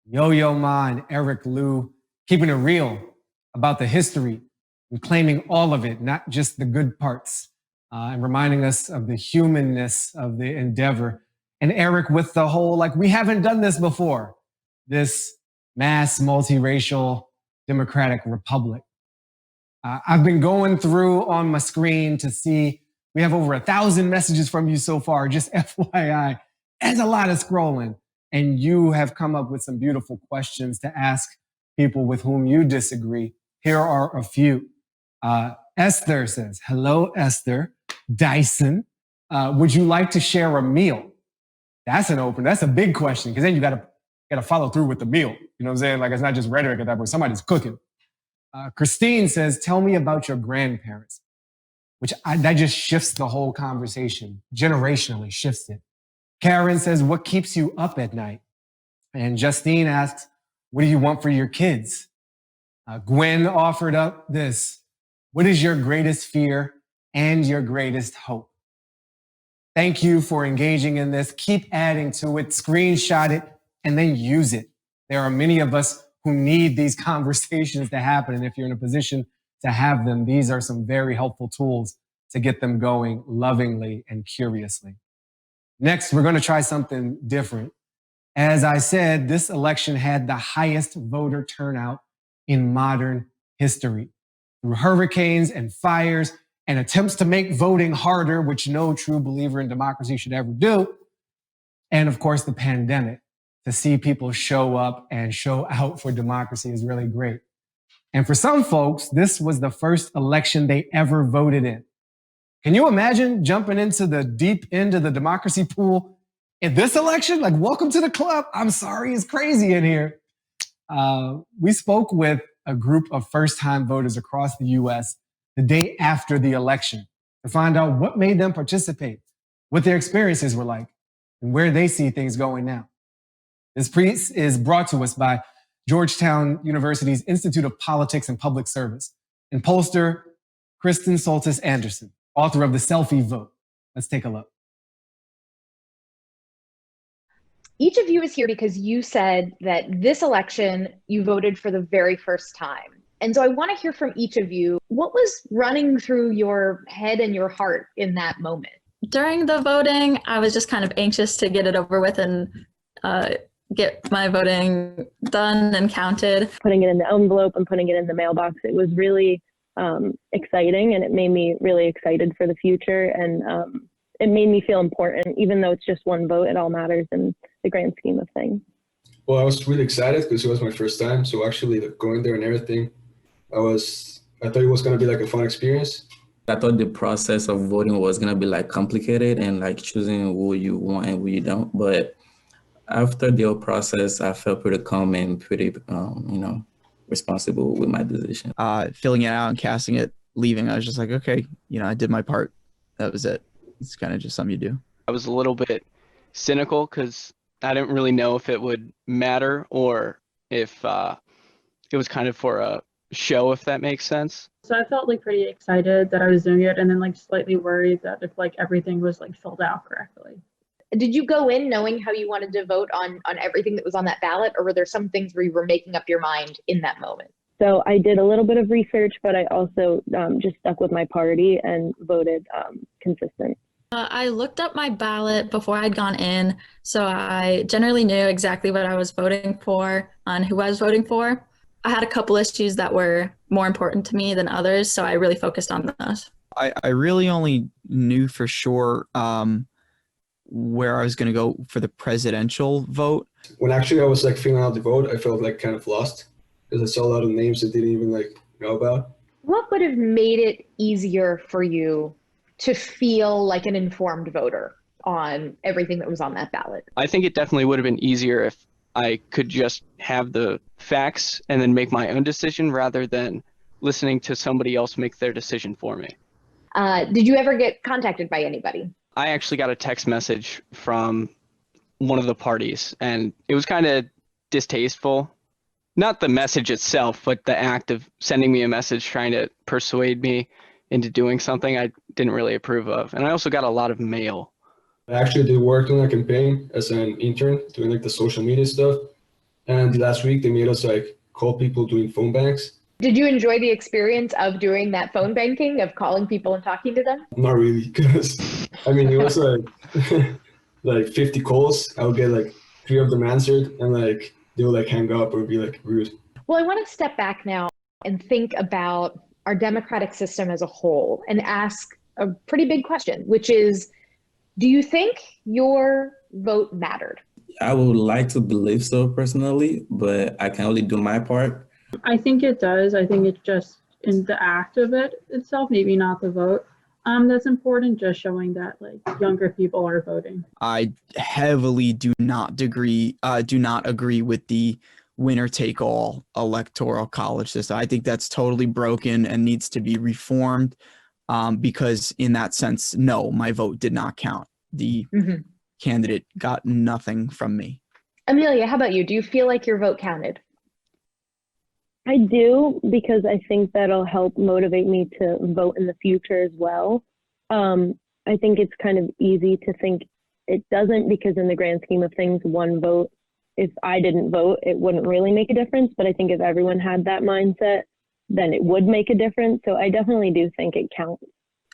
Yo-Yo Ma and Eric Liu keeping it real about the history and claiming all of it, not just the good parts, and reminding us of the humanness of the endeavor. And Eric with the whole, we haven't done this before, this mass multiracial democratic republic. I've been going through on my screen to see, we have over 1,000 messages from you so far, just FYI. There's a lot of scrolling. And you have come up with some beautiful questions to ask people with whom you disagree. Here are a few. Esther says, hello, Esther. Dyson, would you like to share a meal? That's a big question, because then you gotta follow through with the meal. You know what I'm saying? It's not just rhetoric at that point, somebody's cooking. Christine says, tell me about your grandparents, that just shifts the whole conversation, generationally shifts it. Karen says, what keeps you up at night? And Justine asks, what do you want for your kids? Gwen offered up this, what is your greatest fear and your greatest hope? Thank you for engaging in this. Keep adding to it, screenshot it, and then use it. There are many of us who need these conversations to happen. And if you're in a position to have them, these are some very helpful tools to get them going lovingly and curiously. Next, we're going to try something different. As I said, this election had the highest voter turnout in modern history. Through hurricanes and fires and attempts to make voting harder, which no true believer in democracy should ever do. And of course, the pandemic. To see people show up and show out for democracy is really great. And for some folks, this was the first election they ever voted in. Can you imagine jumping into the deep end of the democracy pool in this election? Welcome to the club. I'm sorry, it's crazy in here. We spoke with a group of first-time voters across the U.S. the day after the election to find out what made them participate, what their experiences were like, and where they see things going now. This piece is brought to us by Georgetown University's Institute of Politics and Public Service and pollster Kristen Soltis Anderson, author of The Selfie Vote. Let's take a look. Each of you is here because you said that this election, you voted for the very first time. And so I want to hear from each of you, what was running through your head and your heart in that moment? During the voting, I was just kind of anxious to get it over with and get my voting done and counted. Putting it in the envelope and putting it in the mailbox, it was really exciting, and it made me really excited for the future, and it made me feel important. Even though it's just one vote, it all matters in the grand scheme of things. Well, I was really excited because it was my first time, so actually going there and everything, I thought it was going to be a fun experience. I thought the process of voting was gonna be like complicated and like choosing who you want and who you don't. But after the whole process, I felt pretty calm and pretty, responsible with my decision. Filling it out and casting it, leaving, I was just like, okay, I did my part. That was it. It's kind of just something you do. I was a little bit cynical because I didn't really know if it would matter or if it was kind of for a show, if that makes sense. So I felt like pretty excited that I was doing it, and then like slightly worried that if like everything was like filled out correctly. Did you go in knowing how you wanted to vote on everything that was on that ballot, or were there some things where you were making up your mind in that moment? So I did a little bit of research, but I also just stuck with my party and voted consistent. I looked up my ballot before I'd gone in, so I generally knew exactly what I was voting for and who I was voting for. I had a couple issues that were more important to me than others, so I really focused on those. I really only knew for sure where I was going to go for the presidential vote. When actually I was like filling out the vote, I felt like kind of lost because I saw a lot of names I didn't even like know about. What would have made it easier for you to feel like an informed voter on everything that was on that ballot? I think it definitely would have been easier if I could just have the facts and then make my own decision rather than listening to somebody else make their decision for me. Did you ever get contacted by anybody? I actually got a text message from one of the parties, and it was kind of distasteful. Not the message itself, but the act of sending me a message trying to persuade me into doing something I didn't really approve of. And I also got a lot of mail. I actually did work on a campaign as an intern doing like the social media stuff. And last week they made us like call people doing phone banks. Did you enjoy the experience of doing that phone banking, of calling people and talking to them? Not really, because I mean, it was like like 50 calls. I would get like 3 of them answered, and like they would like hang up or be like rude. Well, I want to step back now and think about our democratic system as a whole and ask a pretty big question, which is, do you think your vote mattered? I would like to believe so personally, but I can only do my part. I think it does. I think it's just in the act of it itself, maybe not the vote. That's important, just showing that like younger people are voting. I heavily do not agree with the winner take all electoral college system. I think that's totally broken and needs to be reformed because in that sense, no, my vote did not count. The candidate got nothing from me. Amelia, how about you? Do you feel like your vote counted? I do, because I think that'll help motivate me to vote in the future as well. I think it's kind of easy to think it doesn't, because in the grand scheme of things, one vote, if I didn't vote, it wouldn't really make a difference. But I think if everyone had that mindset, then it would make a difference. So I definitely do think it counts.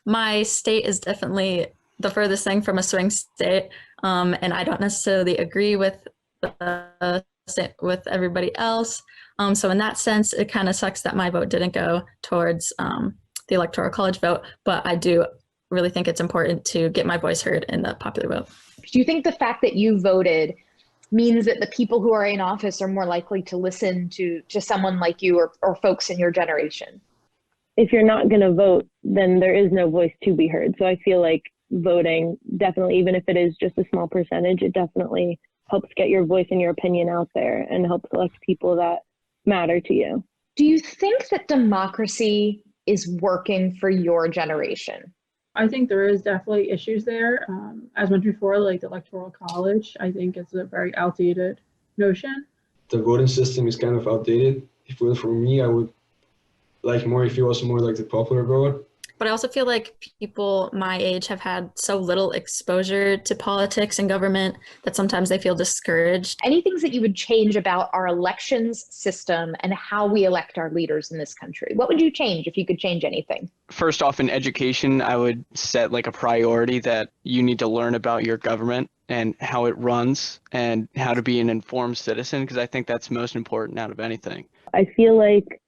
My state is definitely the furthest thing from a swing state, and I don't necessarily agree with everybody else. So in that sense, it kind of sucks that my vote didn't go towards the electoral college vote, but I do really think it's important to get my voice heard in the popular vote. Do you think the fact that you voted means that the people who are in office are more likely to listen to someone like you or folks in your generation? If you're not going to vote, then there is no voice to be heard. So I feel like voting definitely, even if it is just a small percentage, it definitely helps get your voice and your opinion out there and help select people that matter to you. Do you think that democracy is working for your generation? I think there is definitely issues there. As mentioned before, like the electoral college, I think it's a very outdated notion. The voting system is kind of outdated. If it was for me, I would like more if it was more like the popular vote. But I also feel like people my age have had so little exposure to politics and government that sometimes they feel discouraged. Any things that you would change about our elections system and how we elect our leaders in this country? What would you change if you could change anything? First off, in education, I would set like a priority that you need to learn about your government and how it runs and how to be an informed citizen, because I think that's most important out of anything. I feel like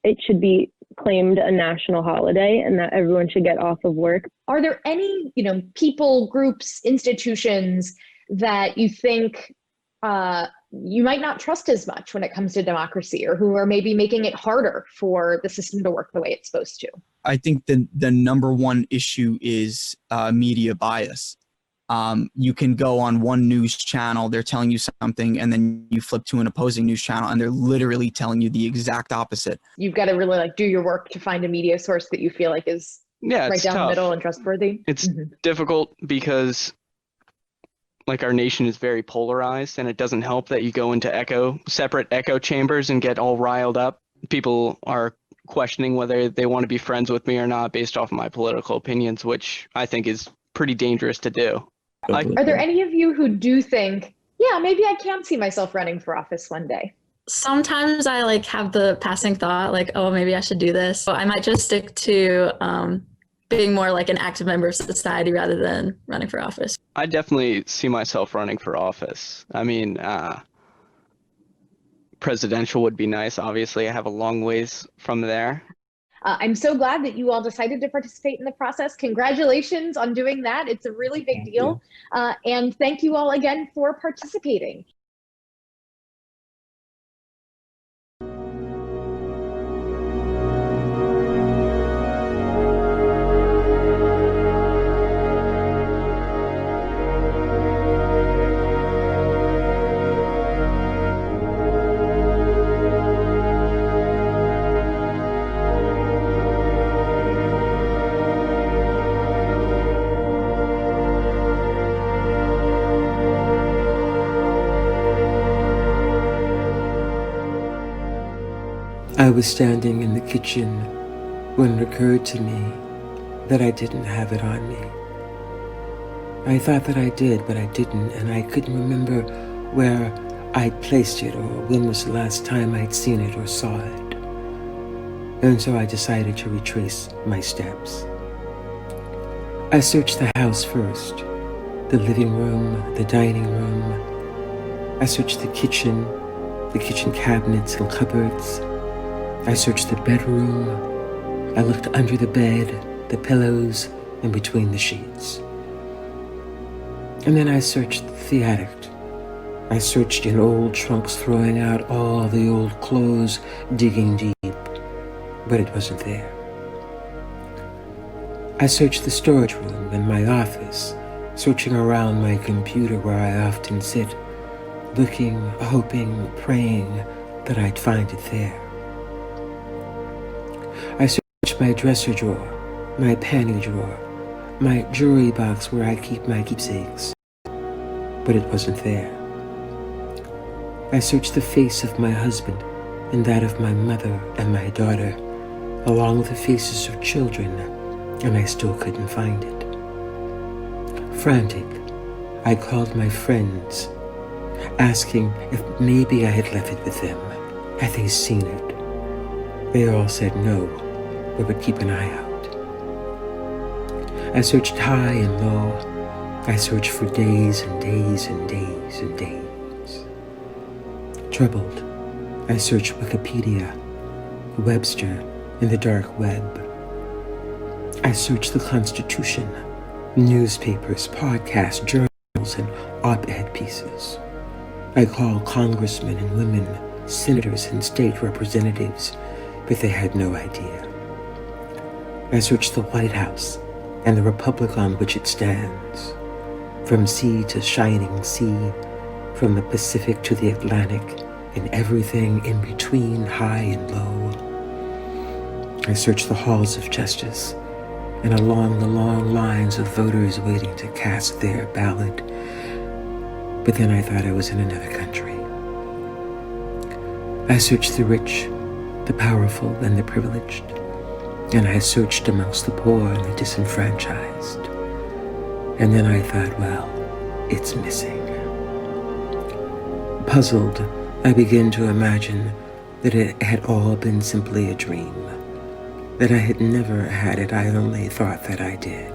it should be claimed a national holiday and that everyone should get off of work. Are there any, people, groups, institutions that you think you might not trust as much when it comes to democracy, or who are maybe making it harder for the system to work the way it's supposed to? I think the number one issue is media bias. You can go on one news channel, they're telling you something, and then you flip to an opposing news channel and they're literally telling you the exact opposite. You've got to really like do your work to find a media source that you feel like is Yeah, right it's down tough. the middle and trustworthy. It's difficult because like our nation is very polarized, and it doesn't help that you go into separate echo chambers and get all riled up. People are questioning whether they want to be friends with me or not based off of my political opinions, which I think is pretty dangerous to do. Are there any of you who do think, yeah, maybe I can see myself running for office one day? Sometimes I like have the passing thought like, oh, maybe I should do this. So I might just stick to being more like an active member of society rather than running for office. I definitely see myself running for office. I mean, presidential would be nice. Obviously, I have a long ways from there. I'm so glad that you all decided to participate in the process. Congratulations on doing that. It's a really big deal. And thank you all again for participating. I was standing in the kitchen when it occurred to me that I didn't have it on me. I thought that I did, but I didn't, and I couldn't remember where I'd placed it or when was the last time I'd seen it or saw it. And so I decided to retrace my steps. I searched the house first, the living room, the dining room. I searched the kitchen cabinets and cupboards. I searched the bedroom. I looked under the bed, the pillows, and between the sheets. And then I searched the attic. I searched in old trunks, throwing out all the old clothes, digging deep, but it wasn't there. I searched the storage room and my office, searching around my computer where I often sit, looking, hoping, praying that I'd find it there. I searched my dresser drawer, my panty drawer, my jewelry box where I keep my keepsakes, but it wasn't there. I searched the face of my husband and that of my mother and my daughter, along with the faces of children, and I still couldn't find it. Frantic, I called my friends, asking if maybe I had left it with them. Had they seen it? They all said no, but would keep an eye out. I searched high and low. I searched for days and days and days and days. Troubled, I searched Wikipedia, Webster, and the dark web. I searched the Constitution, newspapers, podcasts, journals, and op-ed pieces. I called congressmen and women, senators and state representatives, but they had no idea. I searched the White House and the republic on which it stands, from sea to shining sea, from the Pacific to the Atlantic, and everything in between, high and low. I searched the halls of justice and along the long lines of voters waiting to cast their ballot, but then I thought I was in another country. I searched the rich, the powerful, and the privileged, and I searched amongst the poor and the disenfranchised. And then I thought, well, it's missing. Puzzled, I began to imagine that it had all been simply a dream, that I had never had it, I only thought that I did.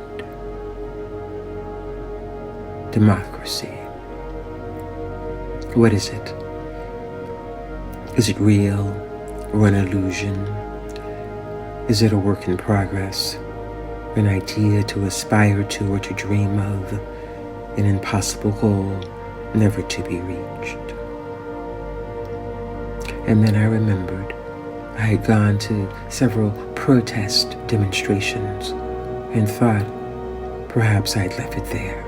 Democracy. What is it? Is it real or an illusion? Is it a work in progress, an idea to aspire to or to dream of, an impossible goal never to be reached? And then I remembered I had gone to several protest demonstrations and thought perhaps I'd left it there.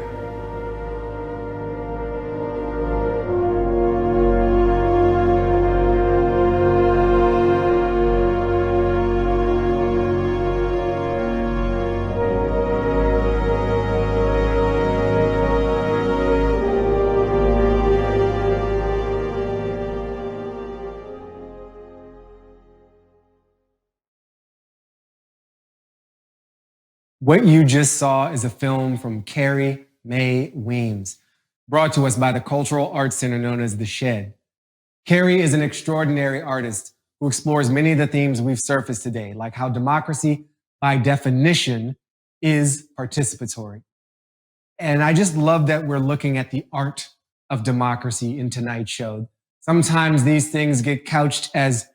What you just saw is a film from Carrie Mae Weems, brought to us by the Cultural Arts Center known as The Shed. Carrie is an extraordinary artist who explores many of the themes we've surfaced today, like how democracy, by definition, is participatory. And I just love that we're looking at the art of democracy in tonight's show. Sometimes these things get couched as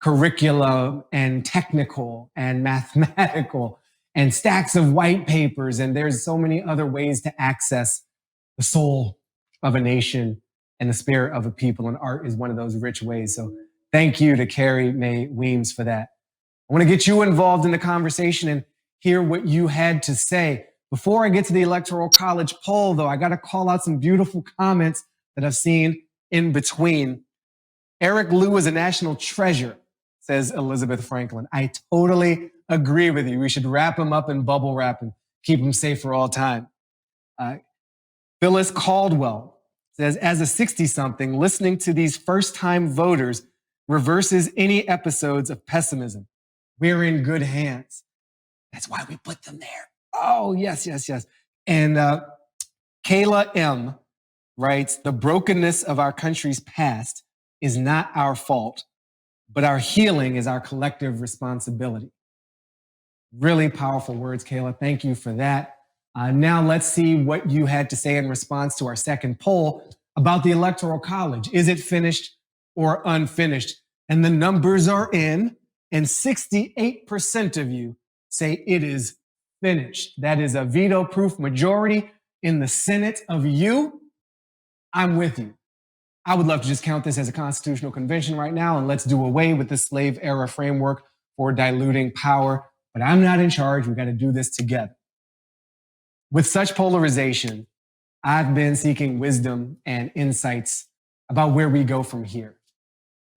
curriculum and technical and mathematical and stacks of white papers, and there's so many other ways to access the soul of a nation and the spirit of a people, and art is one of those rich ways. So thank you to Carrie Mae Weems for that. I want to get you involved in the conversation and hear what you had to say. Before I get to the Electoral College poll, though, I got to call out some beautiful comments that I've seen in between. Eric Liu is a national treasure, says Elizabeth Franklin. I totally agree with you. We should wrap him up in bubble wrap and keep him safe for all time. Phyllis Caldwell says, as a 60-something, listening to these first-time voters reverses any episodes of pessimism. We're in good hands. That's why we put them there. Oh, yes, yes, yes. And Kayla M. writes, the brokenness of our country's past is not our fault, but our healing is our collective responsibility. Really powerful words, Kayla. Thank you for that. Now let's see what you had to say in response to our second poll about the Electoral College. Is it finished or unfinished? And the numbers are in, and 68% of you say it is finished. That is a veto-proof majority in the Senate of you. I'm with you. I would love to just count this as a constitutional convention right now, and let's do away with the slave era framework for diluting power. But I'm not in charge. We've got to do this together. With such polarization, I've been seeking wisdom and insights about where we go from here.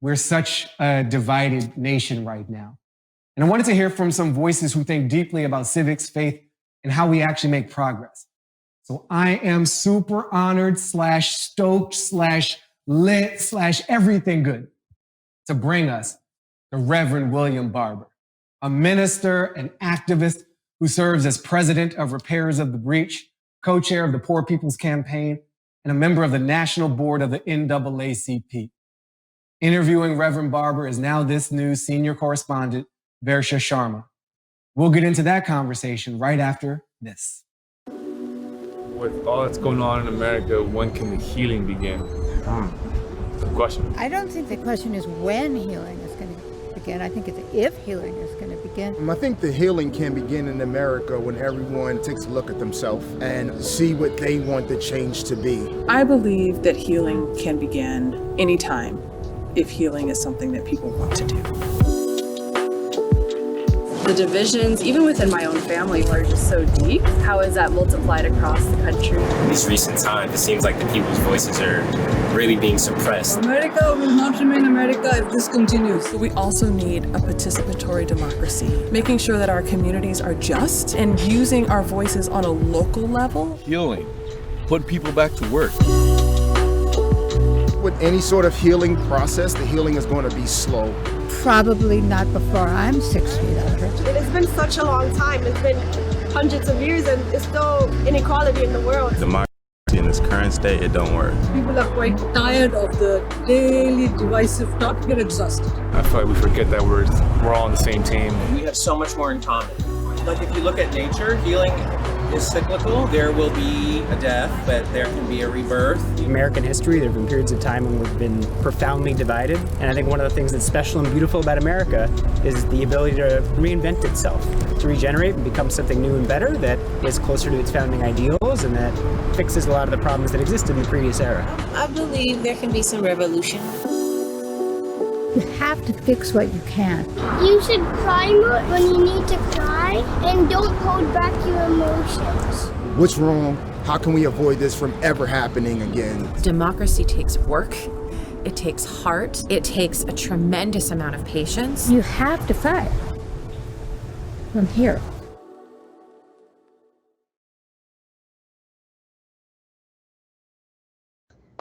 We're such a divided nation right now. And I wanted to hear from some voices who think deeply about civics, faith, and how we actually make progress. So I am super honored / stoked / lit / everything good to bring us the Reverend William Barber, a minister and activist who serves as president of Repairers of the Breach, co-chair of the Poor People's Campaign, and a member of the national board of the NAACP. Interviewing Reverend Barber is Now This News senior correspondent, Varsha Sharma. We'll get into that conversation right after this. With all that's going on in America, when can the healing begin? Good question. I don't think the question is when healing is going to begin. I think it's if healing is going to begin. I think the healing can begin in America when everyone takes a look at themselves and see what they want the change to be. I believe that healing can begin anytime if healing is something that people want to do. The divisions, even within my own family, are just so deep. How is that multiplied across the country? In these recent times, it seems like the people's voices are really being suppressed. America will not remain America if this continues. We also need a participatory democracy, making sure that our communities are just and using our voices on a local level. Healing, put people back to work. With any sort of healing process, the healing is going to be slow. Probably not before I'm 6 feet under. It's been such a long time. It's been hundreds of years and there's still inequality in the world. Democracy in its current state, it don't work. People are quite tired of the daily divisive talk. Get exhausted. I feel like we forget that we're all on the same team. We have so much more in common. Like if you look at nature, healing is cyclical. There will be a death, but there can be a rebirth. In American history, there have been periods of time when we've been profoundly divided. And I think one of the things that's special and beautiful about America is the ability to reinvent itself, to regenerate and become something new and better that is closer to its founding ideals and that fixes a lot of the problems that existed in the previous era. I believe there can be some revolution. You have to fix what you can. You should cry more when you need to cry, and don't hold back your emotions. What's wrong? How can we avoid this from ever happening again? Democracy takes work. It takes heart. It takes a tremendous amount of patience. You have to fight from here.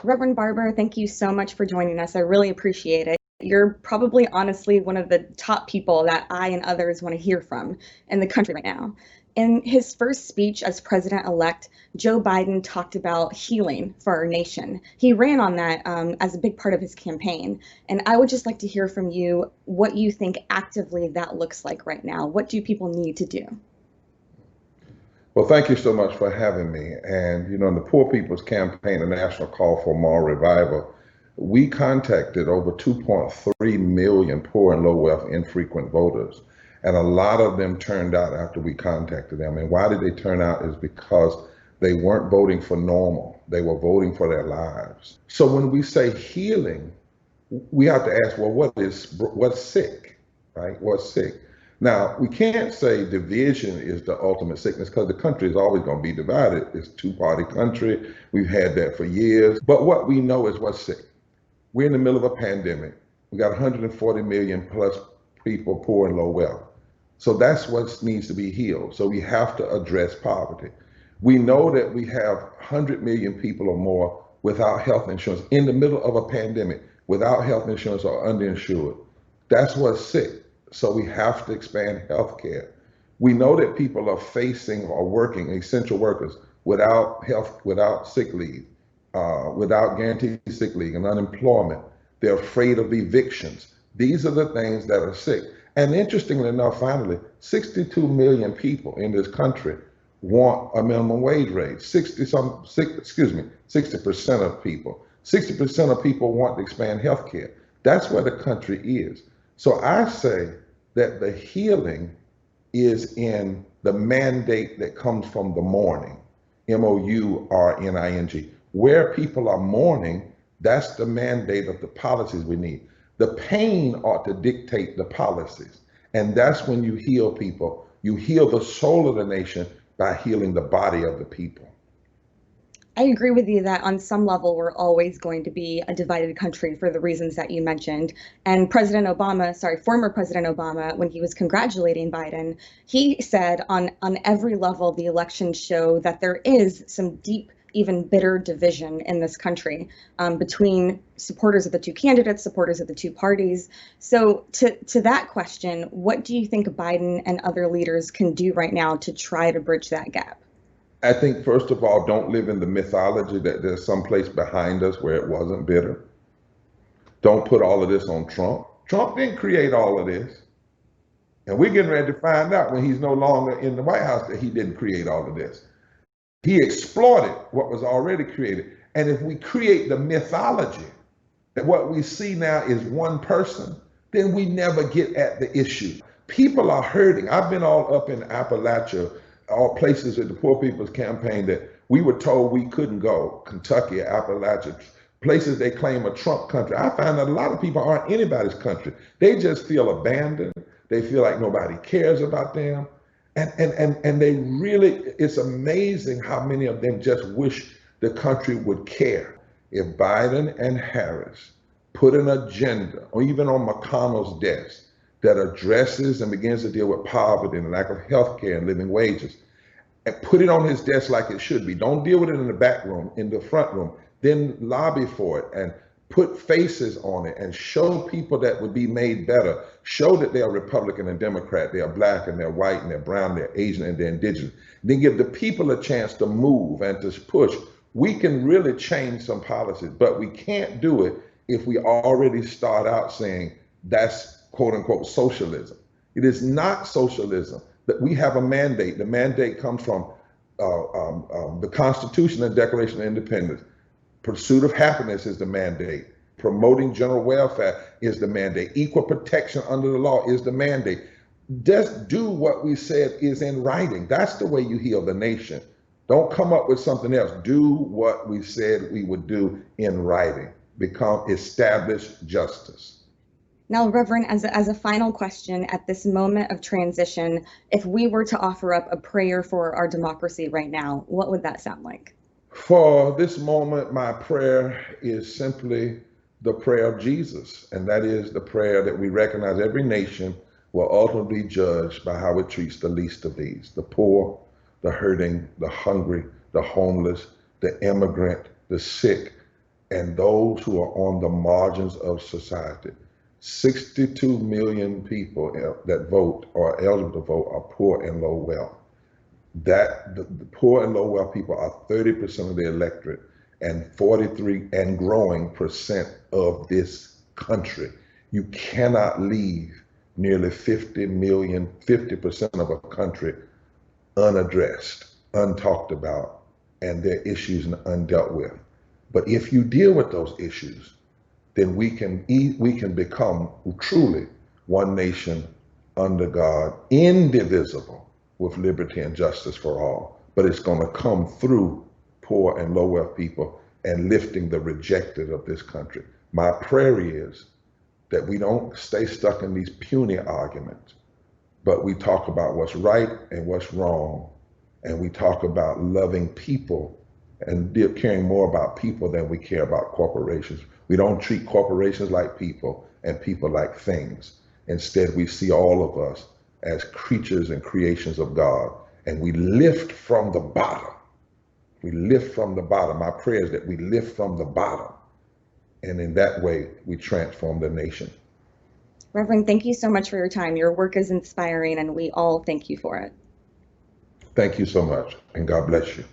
Reverend Barber, thank you so much for joining us. I really appreciate it. You're probably honestly one of the top people that I and others want to hear from in the country right now. In his first speech as president-elect, Joe Biden talked about healing for our nation. He ran on that as a big part of his campaign. And I would just like to hear from you what you think actively that looks like right now. What do people need to do? Well, thank you so much for having me. And, you know, in the Poor People's Campaign, a national call for moral revival, we contacted over 2.3 million poor and low wealth infrequent voters. And a lot of them turned out after we contacted them. And why did they turn out is because they weren't voting for normal. They were voting for their lives. So when we say healing, we have to ask, well, what's sick, right? What's sick? Now, we can't say division is the ultimate sickness because the country is always going to be divided. It's a two-party country. We've had that for years. But what we know is what's sick. We're in the middle of a pandemic. We got 140 million plus people poor and low wealth. So that's what needs to be healed. So we have to address poverty. We know that we have 100 million people or more without health insurance in the middle of a pandemic, without health insurance or underinsured. That's what's sick. So we have to expand healthcare. We know that people are facing or working, essential workers, without sick leave, without guaranteed sick leave and unemployment. They're afraid of evictions. These are the things that are sick. And interestingly enough, finally, 62 million people in this country want a minimum wage rate. 60% of people. 60% of people want to expand healthcare. That's where the country is. So I say that the healing is in the mandate that comes from the mourning, MOURNING. Where people are mourning, that's the mandate of the policies we need. The pain ought to dictate the policies. And that's when you heal people. You heal the soul of the nation by healing the body of the people. I agree with you that on some level, we're always going to be a divided country for the reasons that you mentioned. And former President Obama, when he was congratulating Biden, he said on every level, the elections show that there is some deep, even bitter division in this country between supporters of the two candidates, supporters of the two parties. So to that question, what do you think Biden and other leaders can do right now to try to bridge that gap? I think, first of all, don't live in the mythology that there's some place behind us where it wasn't bitter. Don't put all of this on Trump. Trump didn't create all of this. And we're getting ready to find out when he's no longer in the White House that he didn't create all of this. He exploited what was already created. And if we create the mythology that what we see now is one person, then we never get at the issue. People are hurting. I've been all up in Appalachia, all places at the Poor People's Campaign that we were told we couldn't go. Kentucky, Appalachia, places they claim a Trump country. I find that a lot of people aren't anybody's country. They just feel abandoned. They feel like nobody cares about them. And they really, it's amazing how many of them just wish the country would care. If Biden and Harris put an agenda, or even on McConnell's desk, that addresses and begins to deal with poverty and lack of health care and living wages, and put it on his desk like it should be. Don't deal with it in the back room, in the front room. Then lobby for it and put faces on it and show people that would be made better. Show that they are Republican and Democrat, they are Black and they're white and they're brown, they're Asian and they're indigenous. Then give the people a chance to move and to push. We can really change some policies, but we can't do it if we already start out saying that's quote unquote socialism. It is not socialism. That we have a mandate. The mandate comes from the Constitution and Declaration of Independence. Pursuit of happiness is the mandate. Promoting general welfare is the mandate. Equal protection under the law is the mandate. Just do what we said is in writing. That's the way you heal the nation. Don't come up with something else. Do what we said we would do in writing. Establish justice. Now, Reverend, as a final question, at this moment of transition, if we were to offer up a prayer for our democracy right now, what would that sound like? For this moment, my prayer is simply the prayer of Jesus, and that is the prayer that we recognize every nation will ultimately be judged by how it treats the least of these, the poor, the hurting, the hungry, the homeless, the immigrant, the sick, and those who are on the margins of society. 62 million people that vote or are eligible to vote are poor and low wealth. That the poor and low wealth people are 30% of the electorate and 43 and growing percent of this country. You cannot leave nearly 50 million, 50% of a country unaddressed, untalked about, and their issues undealt with. But if you deal with those issues, then we can become truly one nation under God, indivisible, with liberty and justice for all. But it's going to come through poor and low wealth people and lifting the rejected of this country. My prayer is that we don't stay stuck in these puny arguments, but we talk about what's right and what's wrong, and we talk about loving people and caring more about people than we care about corporations. We don't treat corporations like people and people like things. Instead, we see all of us as creatures and creations of God, and we lift from the bottom. We lift from the bottom. My prayer is that we lift from the bottom, and in that way, we transform the nation. Reverend, thank you so much for your time. Your work is inspiring, and we all thank you for it. Thank you so much, and God bless you.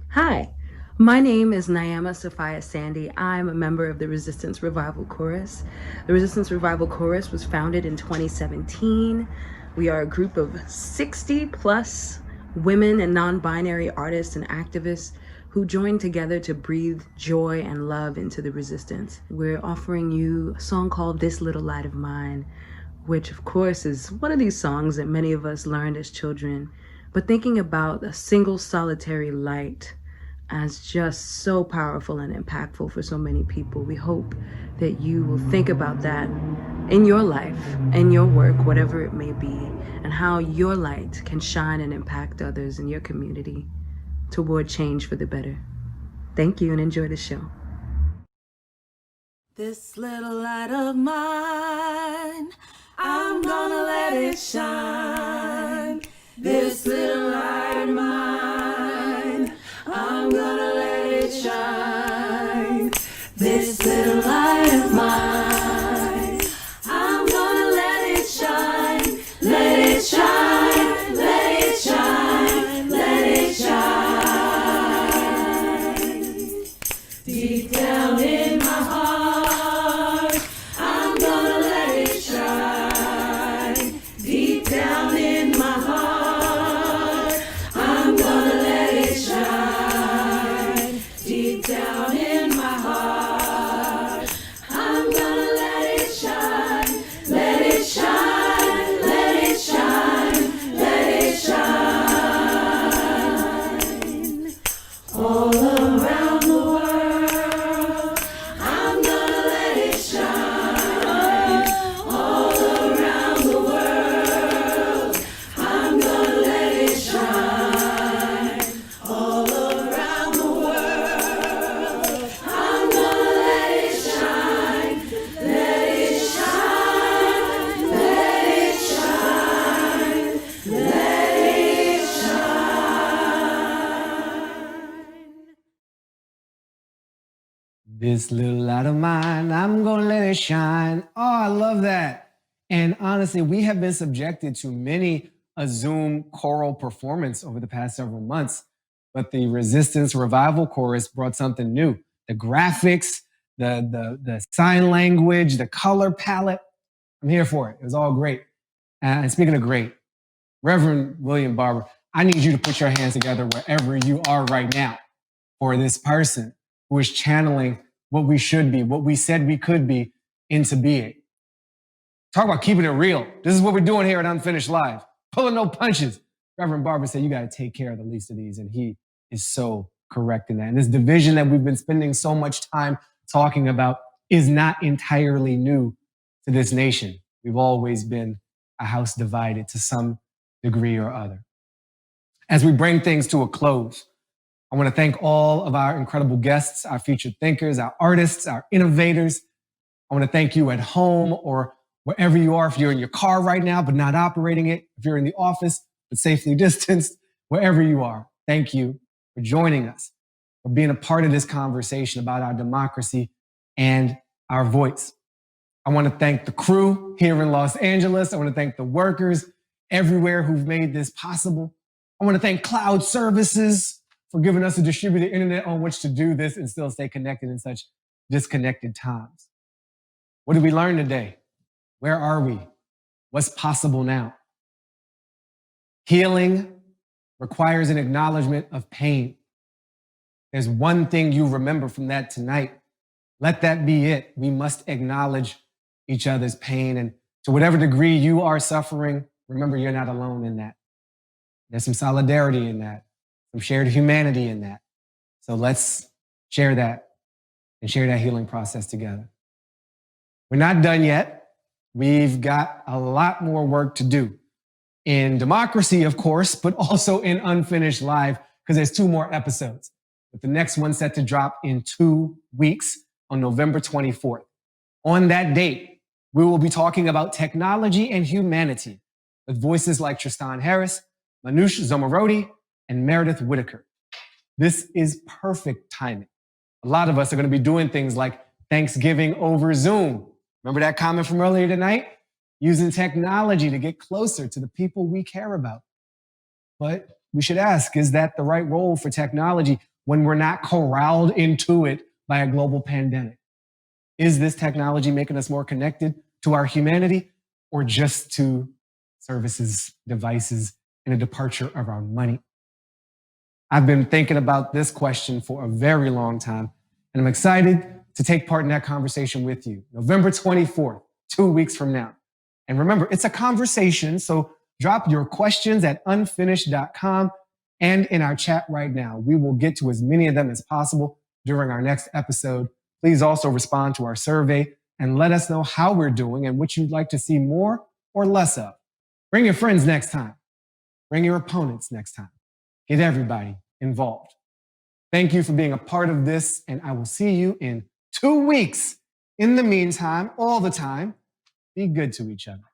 Hi, my name is Nyama Sophia Sandy. I'm a member of the Resistance Revival Chorus. The Resistance Revival Chorus was founded in 2017. We are a group of 60 plus women and non-binary artists and activists who joined together to breathe joy and love into the resistance. We're offering you a song called This Little Light of Mine, which of course is one of these songs that many of us learned as children, but thinking about a single solitary light as just so powerful and impactful for so many people. We hope that you will think about that in your life, in your work, whatever it may be, and how your light can shine and impact others in your community toward change for the better. Thank you and enjoy the show. This little light of mine, I'm gonna let it shine. This little light of mine, I'm gonna let it shine. This little light of mine, I'm gonna let it shine. Let it shine, let it shine, let it shine. Deep down in my heart, I'm gonna let it shine. Deep down in my heart, I'm gonna let it shine. Deep down in my heart, I'm gonna let it shine. Let it shine, let it shine, let it shine. All around the world, I'm gonna let it shine. All around the world, I'm gonna let it shine. All around the world, I'm gonna let it shine. Let it shine, let it shine, let it shine. This little light of mine, I'm gonna let it shine. Oh, I love that. And honestly, we have been subjected to many a Zoom choral performance over the past several months, but the Resistance Revival Chorus brought something new. The graphics, the sign language, the color palette. I'm here for it. It was all great. And speaking of great, Reverend William Barber, I need you to put your hands together wherever you are right now for this person who is channeling what we should be, what we said we could be, into being. Talk about keeping it real. This is what we're doing here at Unfinished Live. Pulling no punches. Reverend Barber said, you got to take care of the least of these. And he is so correct in that. And this division that we've been spending so much time talking about is not entirely new to this nation. We've always been a house divided to some degree or other. As we bring things to a close, I want to thank all of our incredible guests, our featured thinkers, our artists, our innovators. I want to thank you at home or wherever you are, if you're in your car right now but not operating it, if you're in the office but safely distanced, wherever you are. Thank you for joining us, for being a part of this conversation about our democracy and our voice. I want to thank the crew here in Los Angeles. I want to thank the workers everywhere who've made this possible. I want to thank Cloud Services for giving us a distributed internet on which to do this and still stay connected in such disconnected times. What did we learn today? Where are we? What's possible now? Healing requires an acknowledgement of pain. There's one thing you remember from that tonight. Let that be it. We must acknowledge each other's pain. And to whatever degree you are suffering, remember you're not alone in that. There's some solidarity in that, some shared humanity in that. So let's share that and share that healing process together. We're not done yet. We've got a lot more work to do in democracy, of course, but also in Unfinished Live, because there's 2 more episodes, with the next one set to drop in 2 weeks on November 24th. On that date, we will be talking about technology and humanity with voices like Tristan Harris, Manoush Zomorodi, and Meredith Whitaker. This is perfect timing. A lot of us are going to be doing things like Thanksgiving over Zoom. Remember that comment from earlier tonight? Using technology to get closer to the people we care about. But we should ask, is that the right role for technology when we're not corralled into it by a global pandemic? Is this technology making us more connected to our humanity or just to services, devices, and a departure of our money? I've been thinking about this question for a very long time, and I'm excited to take part in that conversation with you. November 24th, 2 weeks from now. And remember, it's a conversation, so drop your questions at unfinished.com and in our chat right now. We will get to as many of them as possible during our next episode. Please also respond to our survey and let us know how we're doing and what you'd like to see more or less of. Bring your friends next time. Bring your opponents next time. Get everybody involved. Thank you for being a part of this, and I will see you in 2 weeks. In the meantime, all the time, be good to each other.